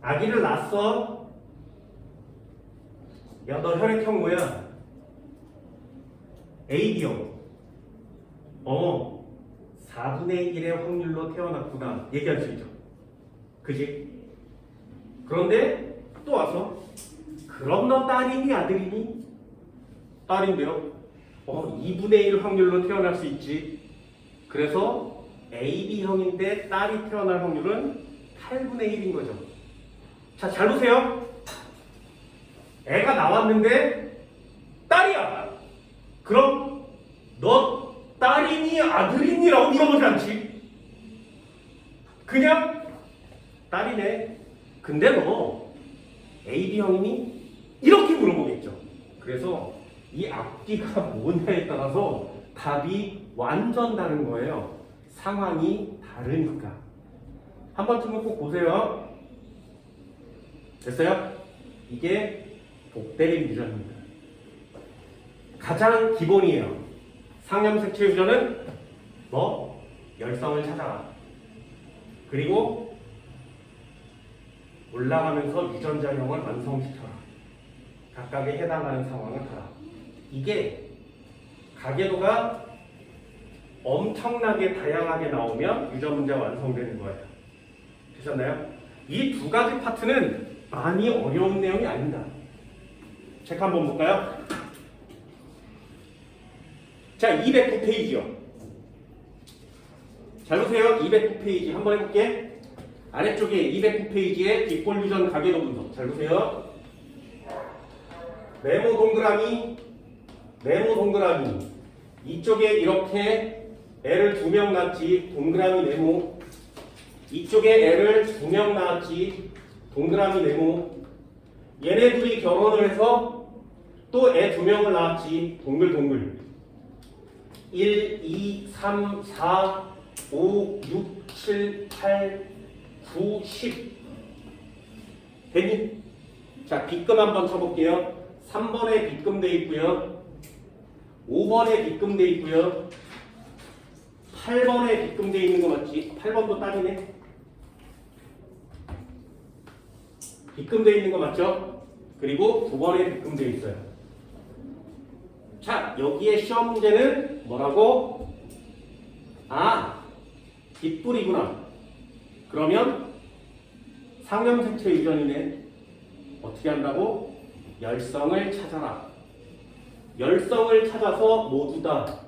[SPEAKER 1] 아기를 낳았어. 야, 너 혈액형 뭐야? AB형. 4분의 1의 확률로 태어났구나. 얘기할 수 있죠. 그지? 그런데 또 와서 그럼 너 딸이니 아들이니? 딸인데요. 2분의 1 확률로 태어날 수 있지. 그래서 AB형인데 딸이 태어날 확률은 8분의 1인 거죠. 자, 잘 보세요. 애가 나왔는데 딸이야. 그럼 너 딸이니 아들이니라고 물어보지 않지. 그냥 딸이네. 근데 너 AB형이니? 이렇게 물어보겠죠. 그래서 이 앞뒤가 뭐냐에 따라서 답이 완전 다른 거예요. 상황이 다르니까. 한 번쯤은 꼭 보세요. 됐어요? 이게 복대립 유전입니다. 가장 기본이에요. 상염색체 유전은 뭐? 열성을 찾아라. 그리고 올라가면서 유전자형을 완성시켜라. 각각에 해당하는 상황을 봐라. 이게 가계도가 엄청나게 다양하게 나오면 유전 문제가 완성되는 거예요. 되셨나요? 이 두 가지 파트는 많이 어려운 내용이 아닙니다. 책 한번 볼까요? 자, 209페이지요. 잘 보세요. 209페이지 한번 해볼게. 아래쪽에 209페이지에 뒷골 유전 가계도 분석. 잘 보세요. 네모 동그라미, 네모 동그라미. 이쪽에 이렇게 애를 2명 낳았지. 동그라미 네모. 이쪽에 애를 2명 낳았지. 동그라미 네모. 얘네 둘이 결혼을 해서 또 애 2명을 낳았지. 동글동글. 1, 2, 3, 4, 5, 6, 7, 8, 9, 10. 됐니? 자, 빗금 한번 쳐볼게요. 3번에 빗금 돼 있고요. 5번에 빗금 돼 있고요. 8번에 빗금 돼 있는 거 맞지? 8번도 딸이네. 빗금 돼 있는 거 맞죠? 그리고 9번에 빗금 돼 있어요. 자, 여기에 시험 문제는 뭐라고? 빗불이구나. 그러면 상염색체 유전이네. 어떻게 한다고? 열성을 찾아라. 열성을 찾아서 모두 다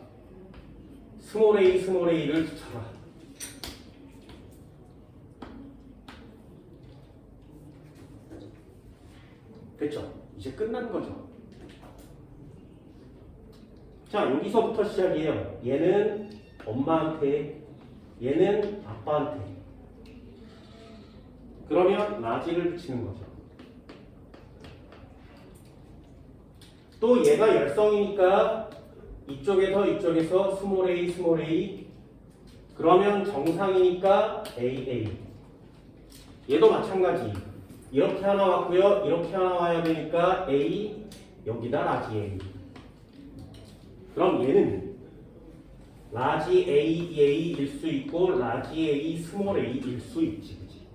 [SPEAKER 1] 스몰 a, 스몰 a를 붙여라. 됐죠? 이제 끝난 거죠. 자, 여기서부터 시작이에요. 얘는 엄마한테, 얘는 아빠한테. 그러면 라지를 붙이는 거죠. 또 얘가 열성이니까 이쪽에서 스몰 a, 스몰 a. 그러면 정상이니까 AA. 얘도 마찬가지. 이렇게 하나 왔고요. 이렇게 하나 와야 되니까 A 여기다 라지 A. 그럼 얘는 라지 A일 수 있고 라지 A 스몰 A일 수 있지. 그치?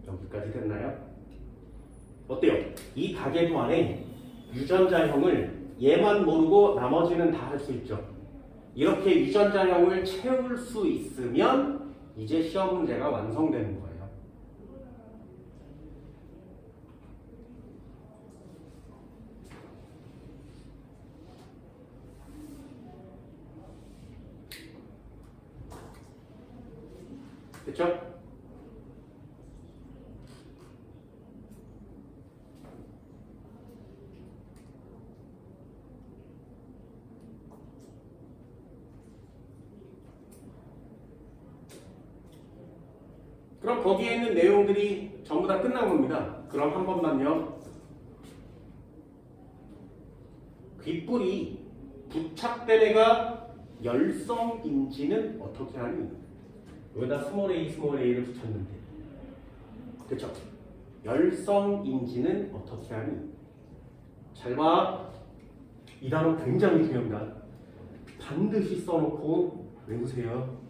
[SPEAKER 1] 여기까지 됐나요? 어때요? 이 가계도 안에 유전자형을 얘만 모르고 나머지는 다 할 수 있죠. 이렇게 유전자형을 채울 수 있으면 이제 시험 문제가 완성되는 거예요. 됐죠? 그럼 거기에 있는 내용들이 전부 다 끝난 겁니다. 그럼 한 번만요. 귓불이 부착된 애가 열성인지는 어떻게 하니? 여기다 스몰 a를 붙였는데. 그쵸? 열성인지는 어떻게 하니? 잘 봐. 이 단어 굉장히 중요합니다. 반드시 써놓고 외우세요.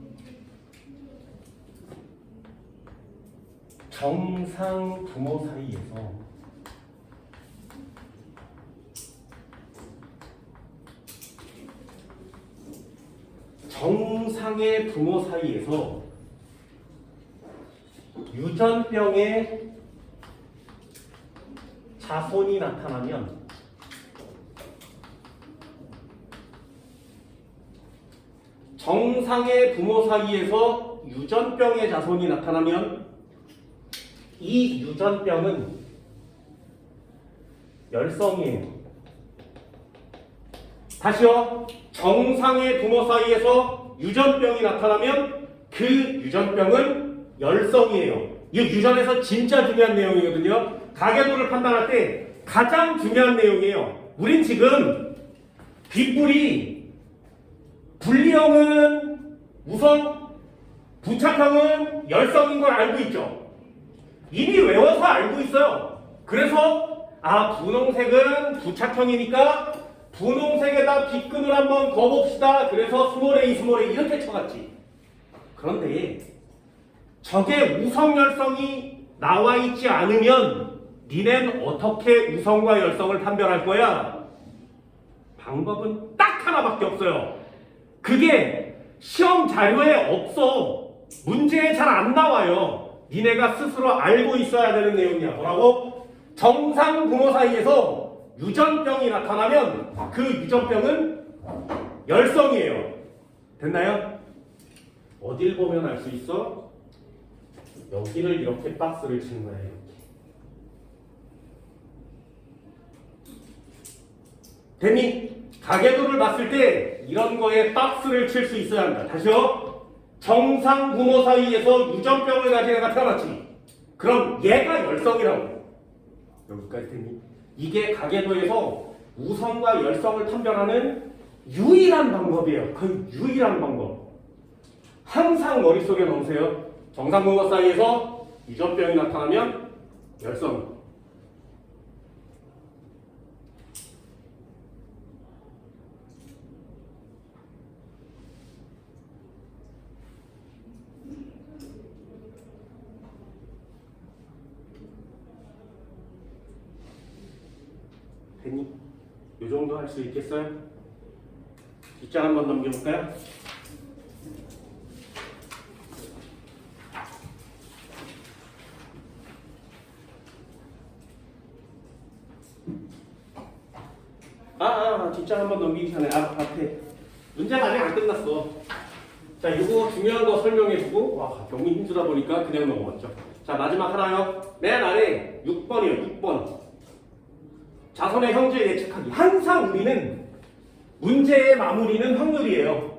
[SPEAKER 1] 정상 부모 사이에서 정상의 부모 사이에서 유전병의 자손이 나타나면 정상의 부모 사이에서 유전병의 자손이 나타나면 이 유전병은 열성이에요. 다시요. 정상의 부모 사이에서 유전병이 나타나면 그 유전병은 열성이에요. 이 유전에서 진짜 중요한 내용이거든요. 가계도를 판단할 때 가장 중요한 내용이에요. 우린 지금 귓불이 분리형은 우성, 부착형은 열성인 걸 알고 있죠. 이미 외워서 알고 있어요. 그래서 분홍색은 부착형이니까 분홍색에다 빗끈을 한번 그어봅시다. 그래서 스몰 A 이렇게 쳐갔지. 그런데 저게 우성열성이 나와 있지 않으면 니넨 어떻게 우성과 열성을 판별할 거야? 방법은 딱 하나밖에 없어요. 그게 시험 자료에 없어. 문제에 잘 안 나와요. 니네가 스스로 알고 있어야 되는 내용이야. 뭐라고? 정상 부모 사이에서 유전병이 나타나면 그 유전병은 열성이에요. 됐나요? 어딜 보면 알 수 있어? 여기를 이렇게 박스를 치는 거야. 이렇게. 됐니? 가계도를 봤을 때 이런 거에 박스를 칠 수 있어야 한다. 다시요. 정상 부모 사이에서 유전병을 가진 애가 태어났지. 그럼 얘가 열성이라고. 여기까지 됐니? 이게 가계도에서 우성과 열성을 판별하는 유일한 방법이에요. 그 유일한 방법. 항상 머릿속에 넣으세요. 정상 부모 사이에서 유전병이 나타나면 열성. 됐니? 요 정도 할 수 있겠어요? 뒷장 한번 넘겨볼까요? 뒷장 한번 넘기기 전에 앞에 문제가 아직 안 끝났어. 자, 이거 중요한 거 설명해주고 너무 힘주다 보니까 그냥 넘어갔죠. 자, 마지막 하나요. 맨 아래 6번이요. 6번. 자손의 형제 예측하기. 항상 우리는 문제의 마무리는 확률이에요.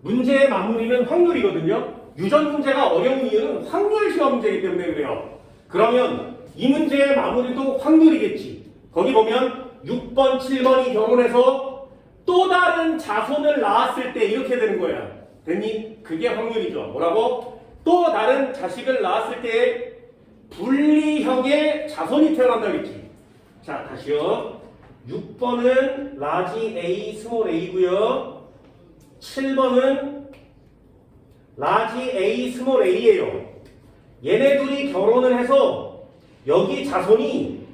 [SPEAKER 1] 문제의 마무리는 확률이거든요. 유전 문제가 어려운 이유는 확률 시험 문제이기 때문에 그래요. 그러면 이 문제의 마무리도 확률이겠지. 거기 보면 6번, 7번이 결혼해서 또 다른 자손을 낳았을 때 이렇게 되는 거야. 됐니? 그게 확률이죠. 뭐라고? 또 다른 자식을 낳았을 때의 분리형의 자손이 태어난다고 했지. 자, 다시요. 6번은 라지 A, 스몰 a고요. 7번은 라지 A, 스몰 a예요. 얘네 둘이 결혼을 해서 여기 자손이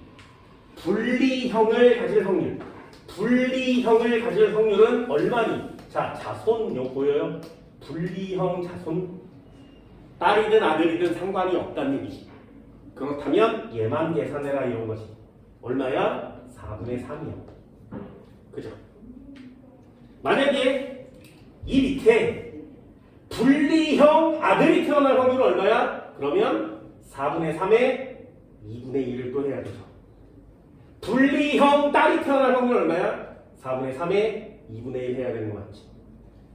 [SPEAKER 1] 분리형을 가질 확률. 분리형을 가질 확률은 얼마니? 자, 자손 요 보여요? 분리형 자손. 딸이든 아들이든 상관이 없다는 얘기지. 그렇다면 얘만 계산해라 이런 것이. 얼마야? 4분의 3이야. 그죠? 만약에 이 밑에 분리형 아들이 태어날 확률은 얼마야? 그러면 4분의 3에 2분의 1을 또 해야 되죠. 분리형 딸이 태어날 확률은 얼마야? 4분의 3에 2분의 1 해야 되는 거 맞지?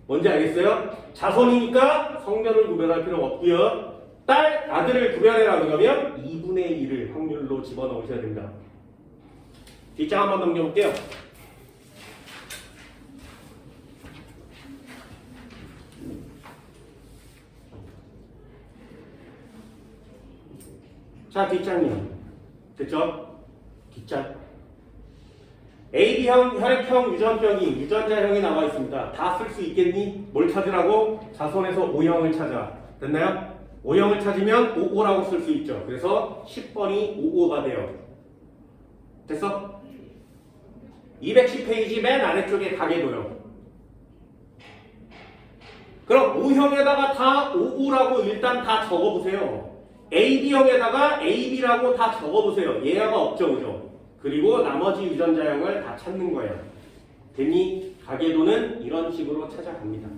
[SPEAKER 1] 뭔지 알겠어요? 자손이니까 성별을 구별할 필요가 없고요. 딸, 아들을 구별해라는 거면 2분의 1을 확률로 집어넣으셔야 됩니다. 뒷장 한번 넘겨볼게요. 자, 뒷장이요. 됐죠? 뒷장. AB형, 혈액형, 유전병이, 유전자형이 나와 있습니다. 다 쓸 수 있겠니? 뭘 찾으라고? 자손에서 O형을 찾아. 됐나요? O형을 찾으면 55라고 쓸 수 있죠. 그래서 10번이 55가 돼요. 됐어? 210페이지 맨 아래쪽에 가계도요. 그럼 O형에다가 다 55라고 일단 다 적어보세요. AB형에다가 AB라고 다 적어보세요. 예화가 없죠, 그죠? 그리고 나머지 유전자형을 다 찾는 거예요. 됐니? 가계도는 이런 식으로 찾아갑니다.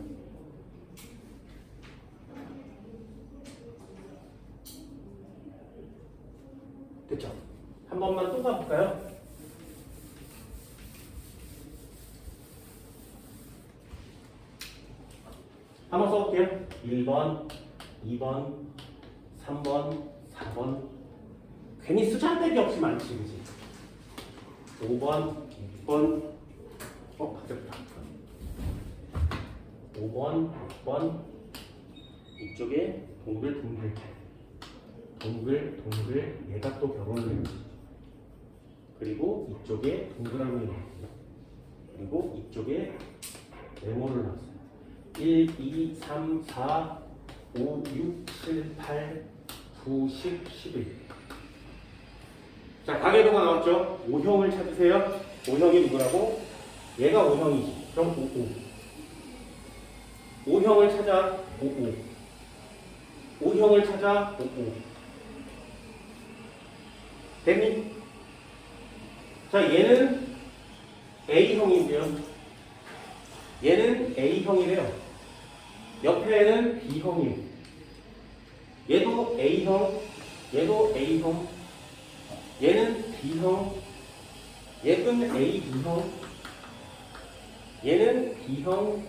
[SPEAKER 1] 됐죠? 한 번만 또 가볼까요? 한번 써볼게요. 1번, 2번, 3번, 4번. 괜히 수잔대기 없이 많지, 그지? 5번, 6번, 가졌다. 5번, 6번, 이쪽에 동글, 얘가 또 결혼을 했지. 그리고 이쪽에 동그라미 넣었어요. 그리고 이쪽에 네모를 넣었어요. 1, 2, 3, 4, 5, 6, 7, 8, 9, 10, 11. 자, 가계도가 나왔죠? 5형을 찾으세요. 5형이 누구라고? 얘가 5형이지. 그럼 55. 5형을 찾아. 55. 5형을 찾아. 55. 됐니? 자, 얘는 A형이고요. 얘는 A형이래요. 옆에는 B형이에요. 얘도 A형, 얘도 A형, 얘는 B형, 얘는 AB형, 얘는 B형,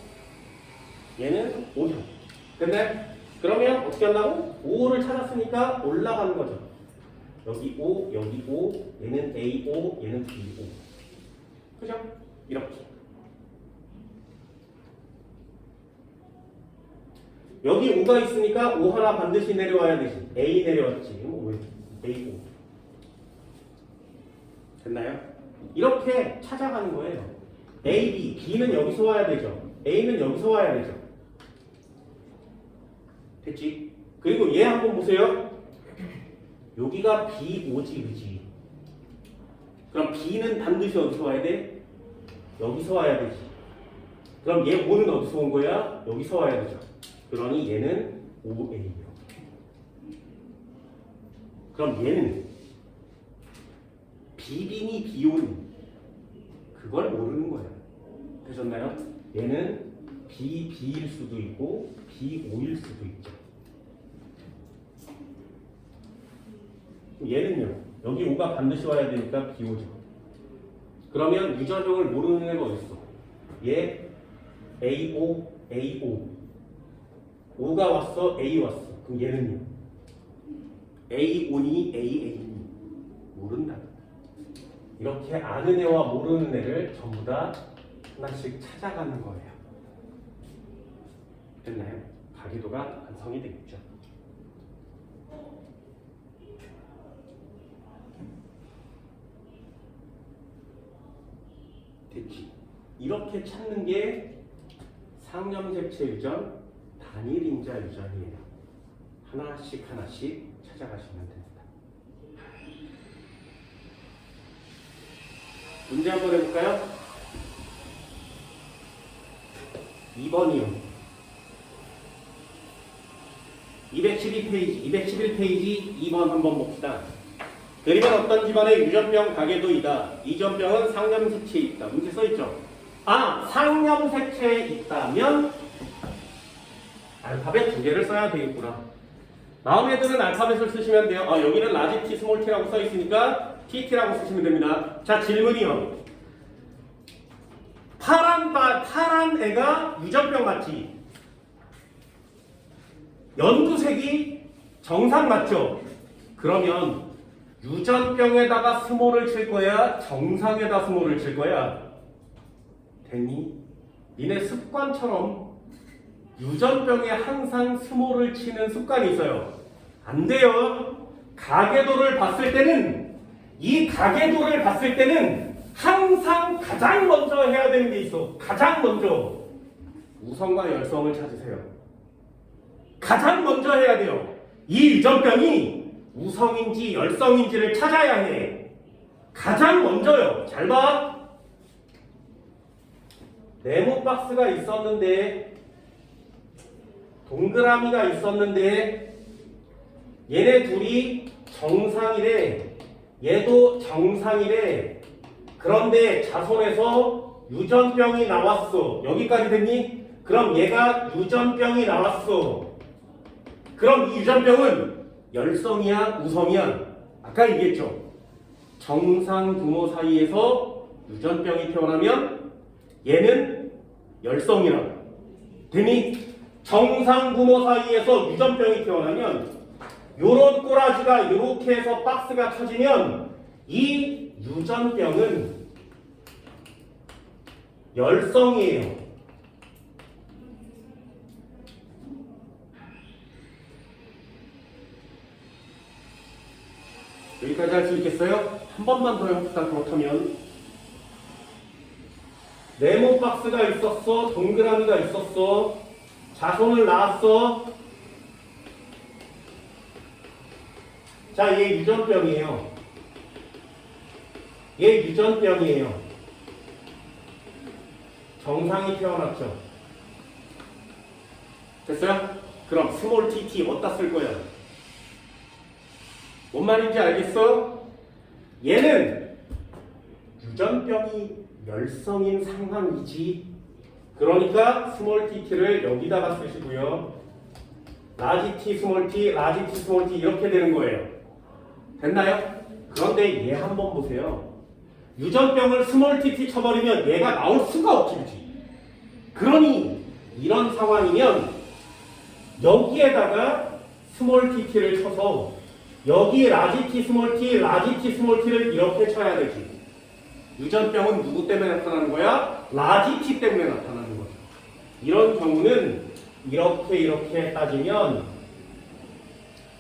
[SPEAKER 1] 얘는 O형. 근데 그러면 어떻게 한다고? 5를 찾았으니까 올라가는 거죠. 여기 O, 여기 O, 얘는 AO, 얘는 BO. 그죠? 이렇게. 여기 5가 있으니까 5 하나 반드시 내려와야 되지. A 내려왔지. AO. 됐나요? 이렇게 찾아가는 거예요. A, B, B는 여기서 와야 되죠. A는 여기서 와야 되죠. 됐지? 그리고 얘 한번 보세요. 여기가 B5지, 그지? 그럼 B는 반드시 어디서 와야 돼? 여기서 와야 되지. 그럼 얘 5는 어디서 온 거야? 여기서 와야 되죠. 그러니 얘는 5A요. 그럼 얘는 B빈이 B온이 그걸 모르는 거예요. 되셨나요? 얘는 B일 수도 있고 B5일 수도 있죠. 얘는요. 여기 5가 반드시 와야 되니까 B5죠. 그러면 유전형을 모르는 애가 어딨어? 얘 AO, AO 5가 왔어, A 왔어. 그럼 얘는요? A5니, AA니 모른다. 이렇게 아는 애와 모르는 애를 전부 다 하나씩 찾아가는 거예요. 됐나요? 가계도가 완성이 되겠죠. 됐지. 이렇게 찾는 게 상념색체 유전, 단일인자 유전이에요. 하나씩 하나씩 찾아가시면 됩니다. 문제 한번 해볼까요? 2번이요. 211페이지 2번 한번 봅시다. 그림은 어떤 집안의 유전병 가계도이다. 이전병은 상념색체에 있다. 문제 써있죠? 상념색체에 있다면 알파벳 두 개를 써야 되겠구나. 마음에 드는 알파벳을 쓰시면 돼요. 여기는 라지 T, 스몰 T라고 써있으니까 TT라고 쓰시면 됩니다. 자, 질문이요. 파란 애가 유전병 맞지? 연두색이 정상 맞죠? 그러면 유전병에다가 스몰을 칠 거야? 정상에다 스몰을 칠 거야? 됐니? 니네 습관처럼 유전병에 항상 스몰을 치는 습관이 있어요. 안 돼요. 가계도를 봤을 때는 항상 가장 먼저 해야 되는 게 있어. 가장 먼저 우성과 열성을 찾으세요. 가장 먼저 해야 돼요. 이 유전병이 우성인지 열성인지를 찾아야 해. 가장 먼저요. 잘 봐. 네모 박스가 있었는데, 동그라미가 있었는데, 얘네 둘이 정상이래. 얘도 정상이래. 그런데 자손에서 유전병이 나왔어. 여기까지 됐니? 그럼 얘가 유전병이 나왔어. 그럼 이 유전병은 열성이야? 우성이야? 아까 얘기했죠. 정상 부모 사이에서 유전병이 태어나면 얘는 열성이라고. 되니? 정상 부모 사이에서 유전병이 태어나면 요런 꼬라지가 이렇게 해서 박스가 터지면 이 유전병은 열성이에요. 여기까지 할 수 있겠어요? 한 번만 더 해봅시다. 그렇다면 네모 박스가 있었어. 동그라미가 있었어. 자손을 낳았어. 자, 얘 유전병이에요. 얘 유전병이에요. 정상이 태어났죠. 됐어요? 그럼 스몰 TT 어디다 쓸 거야? 뭔 말인지 알겠어? 얘는 유전병이 열성인 상황이지. 그러니까 스몰 TT를 여기다가 쓰시고요. 라지 T, 스몰 T, 라지 T, 스몰 T 이렇게 되는 거예요. 됐나요? 그런데 얘 한번 보세요. 유전병을 스몰 TT 쳐버리면 얘가 나올 수가 없지. 그러니 이런 상황이면 여기에다가 스몰 TT를 쳐서 여기 라지 T, 스몰 T, 라지 T, 스몰 T를 이렇게 쳐야 되지. 유전병은 누구 때문에 나타나는 거야? 라지 T 때문에 나타나는 거죠. 이런 경우는 이렇게 따지면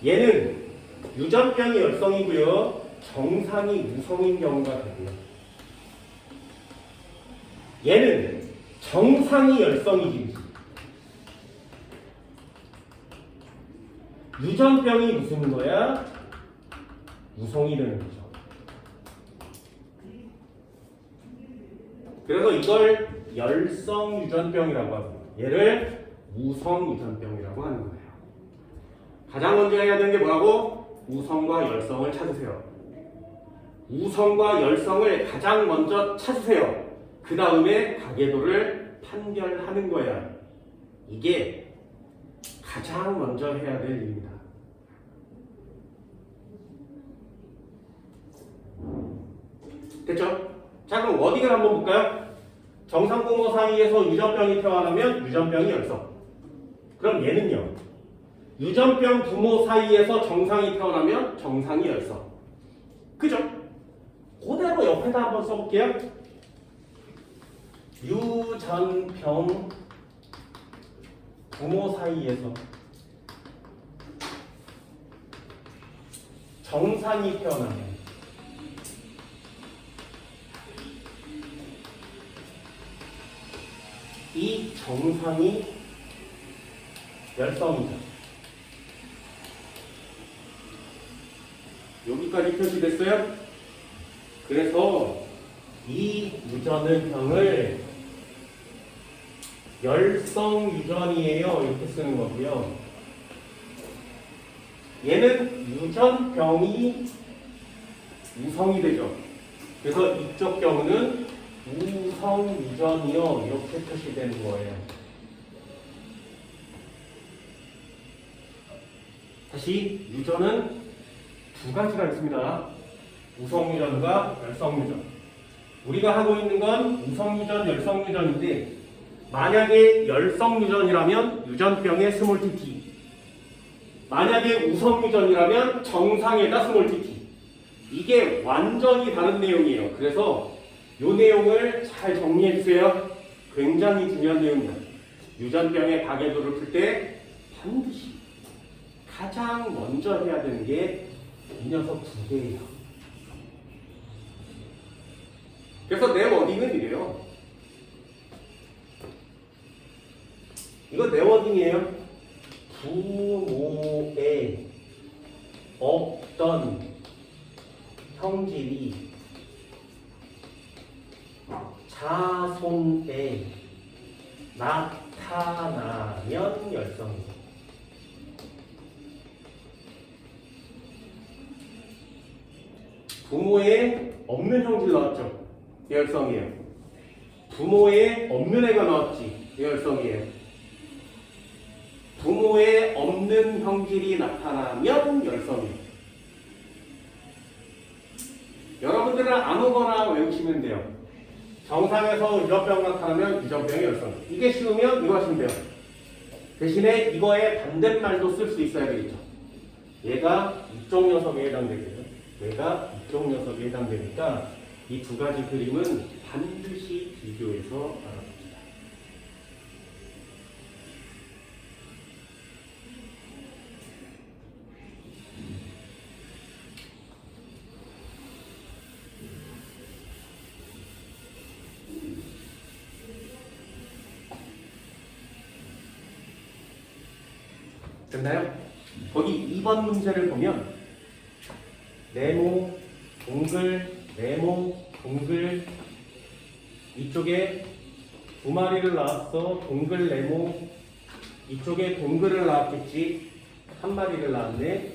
[SPEAKER 1] 얘는 유전병이 열성이고요. 정상이 우성인 경우가 되고요. 얘는 정상이 열성이지. 유전병이 무슨 거야? 우성이 되는 거죠. 그래서 이걸 열성 유전병이라고 하고 얘를 우성 유전병이라고 하는 거예요. 가장 먼저 해야 되는 게 뭐라고? 우성과 열성을 찾으세요. 우성과 열성을 가장 먼저 찾으세요. 그 다음에 가계도를 판별하는 거야. 이게 가장 먼저 해야 될 일입니다. 됐죠? 자, 그럼 워딩을 한번 볼까요? 정상 부모 사이에서 유전병이 태어나면 유전병이 열성. 그럼 얘는요? 유전병 부모 사이에서 정상이 태어나면 정상이 열성. 그죠? 그대로 옆에다 한번 써볼게요. 유전병 부모 사이에서 정상이 태어나면 이 정상이 열성이죠. 여기까지 표시됐어요? 그래서 이 유전은형을 열성 유전이에요. 이렇게 쓰는 거고요. 얘는 유전병이 우성이 되죠. 그래서 이쪽 경우는 우성 유전이요. 이렇게 표시되는 거예요. 다시 유전은 두 가지가 있습니다. 우성 유전과 열성 유전. 우리가 하고 있는 건 우성 유전, 열성 유전인데 만약에 열성 유전이라면 유전병의 스몰 tt. 만약에 우성 유전이라면 정상에다 스몰 tt. 이게 완전히 다른 내용이에요. 그래서 이 내용을 잘 정리해 주세요. 굉장히 중요한 내용입니다. 유전병의 가계도를 풀 때 반드시 가장 먼저 해야 되는 게 이 녀석 두 개예요. 그래서 내 워딩은 이래요. 이거 내 워딩이에요. 부모에 없던 형질이 자손에 나타나면 열성이에요. 부모에 없는 형질 나왔죠? 열성이에요. 부모에 없는 애가 나왔지? 열성이에요. 부모에 없는 형질이 나타나면 열성이에요. 여러분들은 아무거나 외우시면 돼요. 정상에서 유전병 나타나면 유전병의 열성. 이게 쉬우면 이거 하시면 돼요. 대신에 이거의 반대말도 쓸 수 있어야 되겠죠. 얘가 이쪽 녀석에 해당되겠죠. 얘가 이쪽 녀석에 해당되니까 이 두 가지 그림은 반드시 비교해서 알아봅시다. 됐나요? 거기 2번 문제를 보면 네모, 동글, 네모, 동글 이쪽에 두 마리를 낳았어. 동글, 네모 이쪽에 동글을 낳았겠지. 한 마리를 낳았네.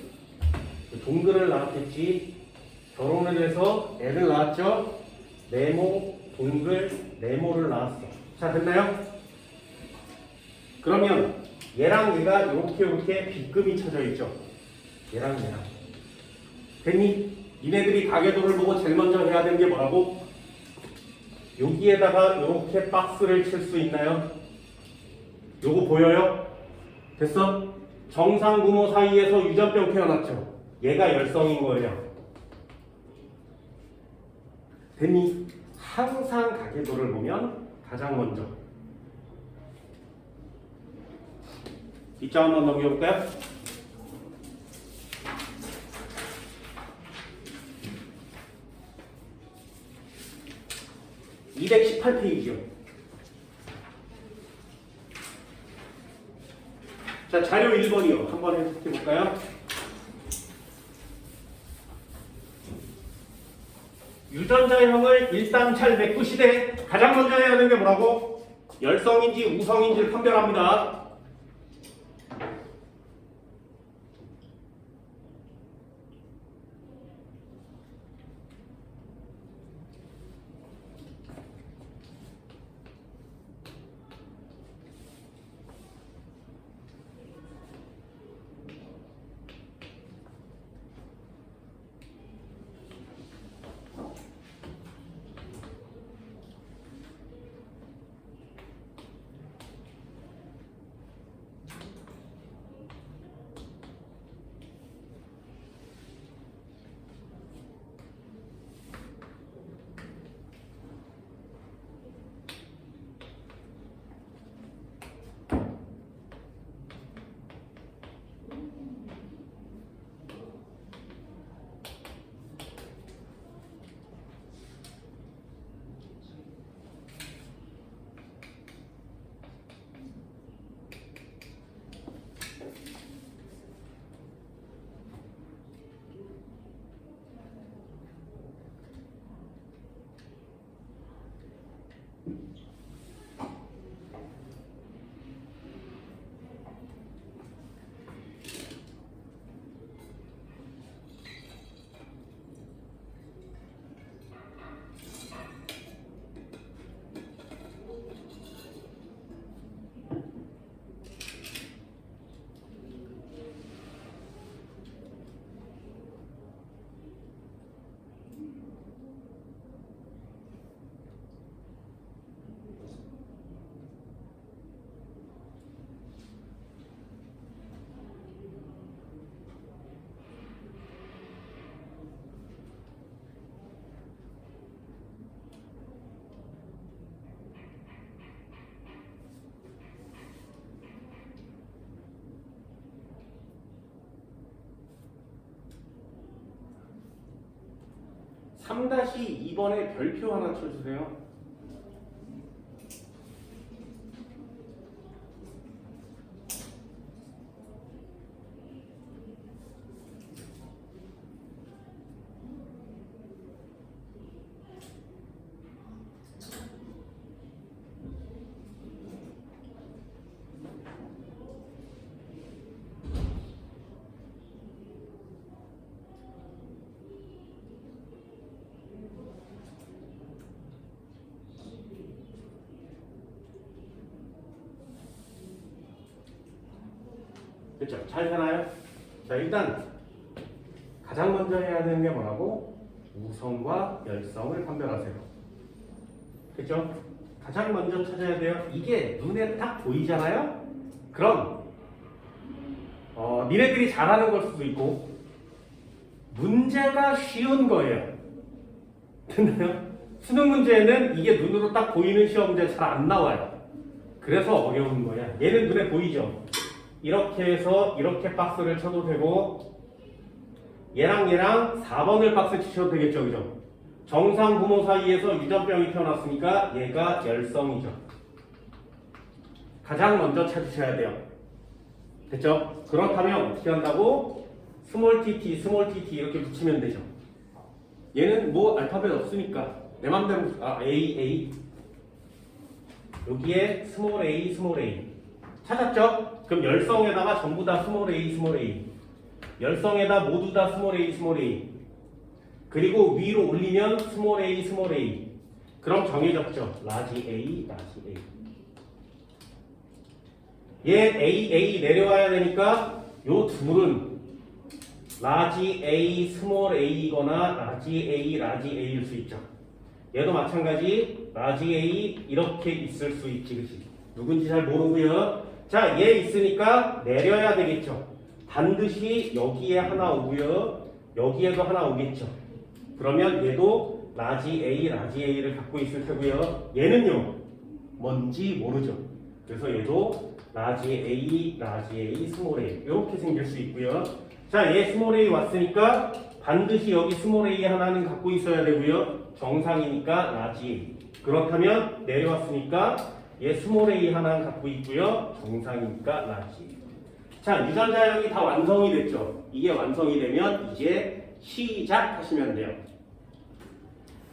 [SPEAKER 1] 동글을 낳았겠지. 결혼을 해서 애를 낳았죠. 네모, 동글, 네모를 낳았어. 자, 됐나요? 그러면 얘랑 얘가 이렇게 빗금이 쳐져 있죠. 얘랑 얘랑. 됐니? 이네들이 가계도를 보고 제일 먼저 해야 되는 게 뭐라고? 여기에다가 이렇게 박스를 칠 수 있나요? 요거 보여요? 됐어? 정상 부모 사이에서 유전병 태어났죠? 얘가 열성인 거예요. 됐니? 항상 가계도를 보면 가장 먼저 이자 한번 넘겨볼까요? 218페이지요. 자, 자료 1번이요. 한번 해볼까요? 유전자형을 일단 잘 메꾸시되 가장 먼저 해야 하는 게 뭐라고? 열성인지 우성인지를 판별합니다. (3-2번에) 별표 하나 쳐주세요. 그렇죠? 잘 되나요? 자, 일단 가장 먼저 해야 되는 게 뭐라고? 우성과 열성을 판별하세요. 그렇죠? 가장 먼저 찾아야 돼요. 이게 눈에 딱 보이잖아요? 그럼 니네들이 잘하는 걸 수도 있고 문제가 쉬운 거예요. 됐나요? 수능 문제는 이게 눈으로 딱 보이는 시험 문제 잘 안 나와요. 그래서 어려운 거야. 얘는 눈에 보이죠? 이렇게 해서 이렇게 박스를 쳐도 되고 얘랑 4번을 박스 치셔도 되겠죠, 그죠? 정상 부모 사이에서 유전병이 태어났으니까 얘가 열성이죠. 가장 먼저 찾으셔야 돼요. 됐죠? 그렇다면 어떻게 한다고? 스몰 tt, 스몰 tt 이렇게 붙이면 되죠. 얘는 뭐 알파벳 없으니까 내 맘대로 a 여기에 스몰 a, 스몰 a 찾았죠? 그럼 열성에다가 전부 다 스몰 a, 스몰 a 열성에다 모두 다 스몰 a, 스몰 a 그리고 위로 올리면 스몰 a, 스몰 a 그럼 정해졌죠? 라지 a, 라지 a 얘 a 내려와야 되니까 요 둘은 라지 a, 스몰 a이거나 라지 a, 라지 a일 수 있죠. 얘도 마찬가지 라지 a 이렇게 있을 수 있지, 그치? 누군지 잘 모르고요. 자, 얘 있으니까 내려야 되겠죠. 반드시 여기에 하나 오고요. 여기에도 하나 오겠죠. 그러면 얘도 라지 A, 라지 A를 갖고 있을 테고요. 얘는요. 뭔지 모르죠. 그래서 얘도 라지 A, 라지 A, 스몰 A 이렇게 생길 수 있고요. 자, 얘 스몰 A 왔으니까 반드시 여기 스몰 A 하나는 갖고 있어야 되고요. 정상이니까 라지 A. 그렇다면 내려왔으니까 얘 스몰 a 하나 갖고 있고요. 정상이니까 라지. 자, 유전자형이 다 완성이 됐죠. 이게 완성이 되면 이제 시작하시면 돼요.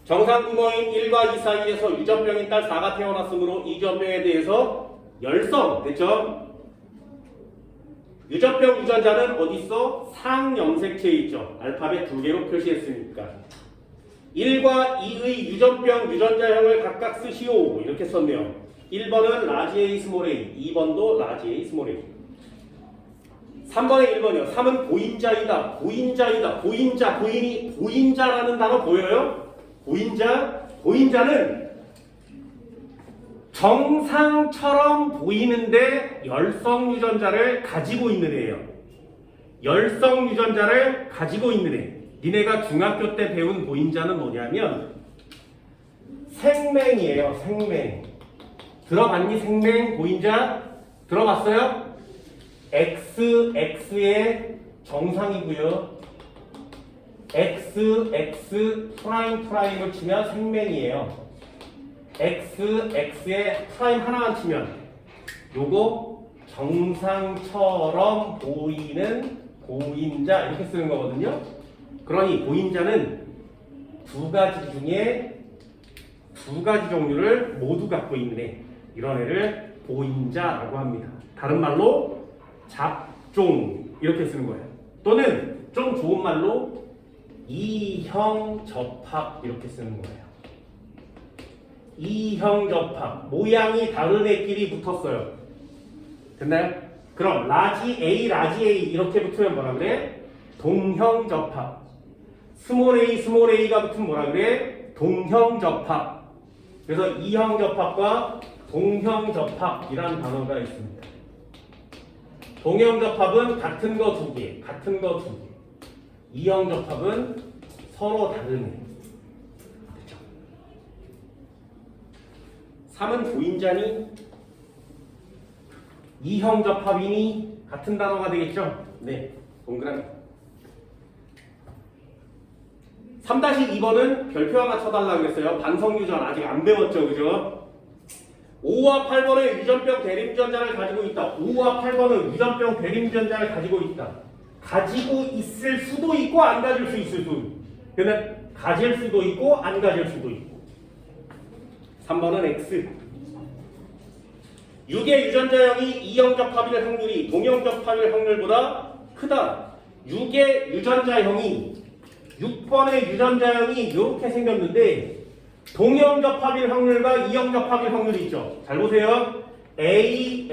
[SPEAKER 1] 정상 부모인 1과 2 사이에서 유전병인 딸 4가 태어났으므로 이 유전병에 대해서 열성 됐죠. 유전병 유전자는 어디 있어? 상염색체에 있죠. 알파벳 2개로 표시했으니까. 1과 2의 유전병 유전자형을 각각 쓰시오. 이렇게 썼네요. 1번은 라지 A 스몰 a, 2번도 라지 A 스몰 a. 3번에 1번이요. 3은 보인자이다. 보인자이다. 보인자, 보인자라는 단어 보여요? 보인자는 정상처럼 보이는데 열성 유전자를 가지고 있는 애예요. 열성 유전자를 가지고 있는 애. 니네가 중학교 때 배운 보인자는 뭐냐면 생맹이에요. 생맹. 들어봤니? 생맹, 보인자? 들어봤어요? x의 정상이고요. x'을 치면 생맹이에요. x의 프라임 하나만 치면 요거 정상처럼 보이는 보인자 이렇게 쓰는 거거든요. 그러니 보인자는 두 가지 중에 두 가지 종류를 모두 갖고 있는 애, 이런 애를 보인자라고 합니다. 다른 말로 잡종 이렇게 쓰는 거예요. 또는 좀 좋은 말로 이형접합 이렇게 쓰는 거예요. 이형접합, 모양이 다른 애끼리 붙었어요. 됐나요? 그럼 라지 A 이렇게 붙으면 뭐라 그래? 동형접합. 스몰 A가 붙으면 뭐라 그래? 동형접합. 그래서 이형접합과 동형접합이라는 단어가 있습니다. 동형접합은 같은 거 두 개. 이형접합은 서로 다른 애. 그렇죠? 3은 보인자니? 이형접합이니? 같은 단어가 되겠죠? 네, 동그라미. 3-2번은 별표 하나 쳐달라고 그랬어요. 반성유전 아직 안 배웠죠, 그죠? 5와 8번은 유전병 대립유전자를 가지고 있다. 5와 8번은 유전병 대립유전자를 가지고 있다. 가지고 있을 수도 있고 안 가질 수 있을 수도 있고. 그러면 가질 수도 있고 안 가질 수도 있고. 3번은 X. 6의 유전자형이 이형접합일 확률이 동형접합일 확률보다 크다. 6의 유전자형이 6번의 유전자형이 이렇게 생겼는데 동형접합일 확률과 이형접합일 확률이 있죠. 잘 보세요. A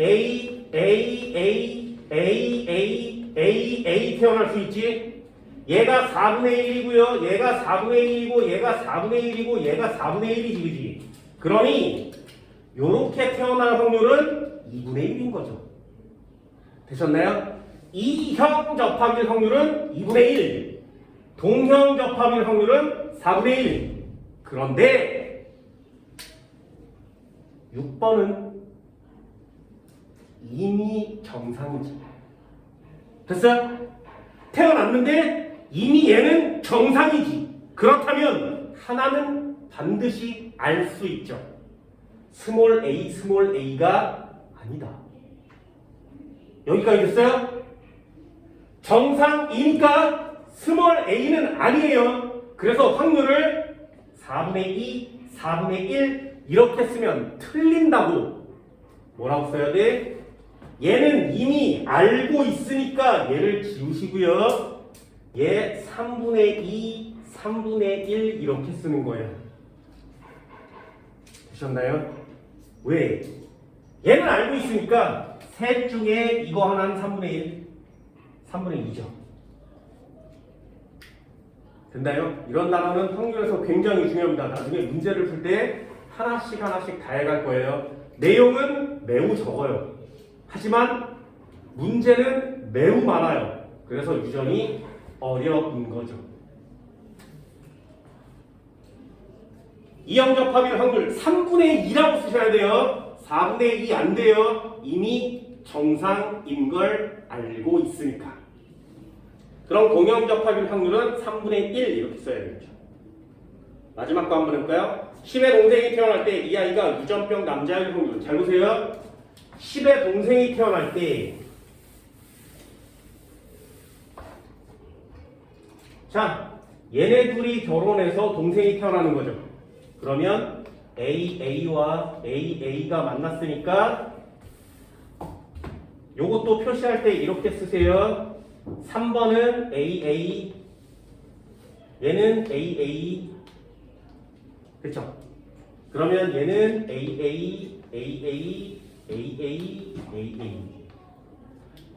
[SPEAKER 1] 태어날 수 있지. 얘가 4분의 1이고요. 얘가 4분의 1이고 얘가 4분의 1이고 얘가 4분의 1이지. 그지? 그러니 요렇게 태어날 확률은 2분의 1인 거죠. 되셨나요? 이형접합일 확률은 2분의 1. 동형접합일 확률은 4분의 1. 그런데 6번은 이미 정상이지. 됐어요? 태어났는데 이미 얘는 정상이지. 그렇다면 하나는 반드시 알 수 있죠. 스몰 a가 아니다. 여기까지 됐어요? 정상이니까 스몰 a는 아니에요. 그래서 확률을 4분의 2, 4분의 1 이렇게 쓰면 틀린다고. 뭐라고 써야 돼? 얘는 이미 알고 있으니까 얘를 지우시고요. 얘 3분의 2, 3분의 1 이렇게 쓰는 거예요. 되셨나요? 왜? 얘는 알고 있으니까 셋 중에 이거 하나는 3분의 1, 3분의 2죠. 됐나요? 이런 단어는 확률에서 굉장히 중요합니다. 나중에 문제를 풀 때 하나씩 다 해갈 거예요. 내용은 매우 적어요. 하지만 문제는 매우 많아요. 그래서 유전이 어려운 거죠. 이형접합일 확률 3분의 2라고 쓰셔야 돼요. 4분의 2 안 돼요. 이미 정상인 걸 알고 있으니까. 그럼 동형접합일 확률은 3분의 1 이렇게 써야 되겠죠. 마지막 거 한번 해볼까요? 10의 동생이 태어날 때 이 아이가 유전병 남자일 확률. 잘 보세요. 10의 동생이 태어날 때 자, 얘네 둘이 결혼해서 동생이 태어나는 거죠. 그러면 AA와 AA가 만났으니까 요것도 표시할 때 이렇게 쓰세요. 3번은 AA, 얘는 AA, 그쵸? 그러면 얘는 AA, AA, AA.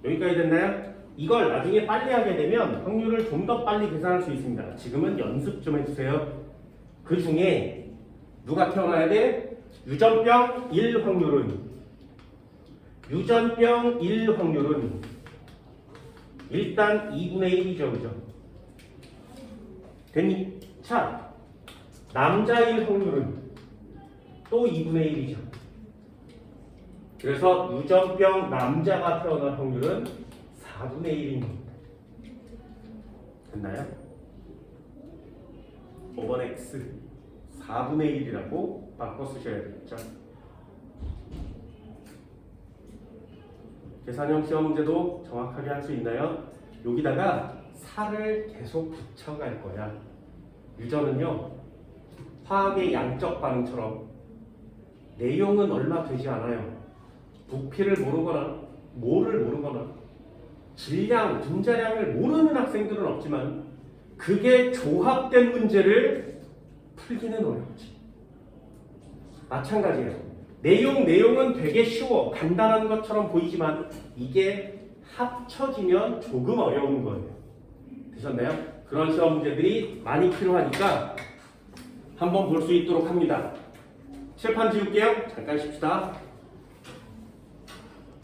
[SPEAKER 1] 여기까지 됐나요? 이걸 나중에 빨리 하게 되면 확률을 좀 더 빨리 계산할 수 있습니다. 지금은 연습 좀 해주세요. 그 중에 누가 태어나야 돼? 유전병 1 확률은 일단 2분의 1이죠. 그죠? 됐니? 자, 남자일 확률은 또 2분의 1이죠. 그래서 유전병 남자가 태어날 확률은 4분의 1입니다. 됐나요? 5번 X 4분의 1이라고 바꿔 쓰셔야 되겠죠. 계산형 시험 문제도 정확하게 할 수 있나요? 여기다가 4를 계속 붙여갈 거야. 유전은요, 화학의 양적 반응처럼 내용은 얼마 되지 않아요. 부피를 모르거나 몰을 모르거나 질량, 분자량을 모르는 학생들은 없지만 그게 조합된 문제를 풀기는 어렵지. 마찬가지예요. 내용은 되게 쉬워, 간단한 것처럼 보이지만 이게 합쳐지면 조금 어려운 거예요. 되셨나요? 그런 시험 문제들이 많이 필요하니까 한번 볼 수 있도록 합니다. 칠판 지울게요. 잠깐 쉽시다.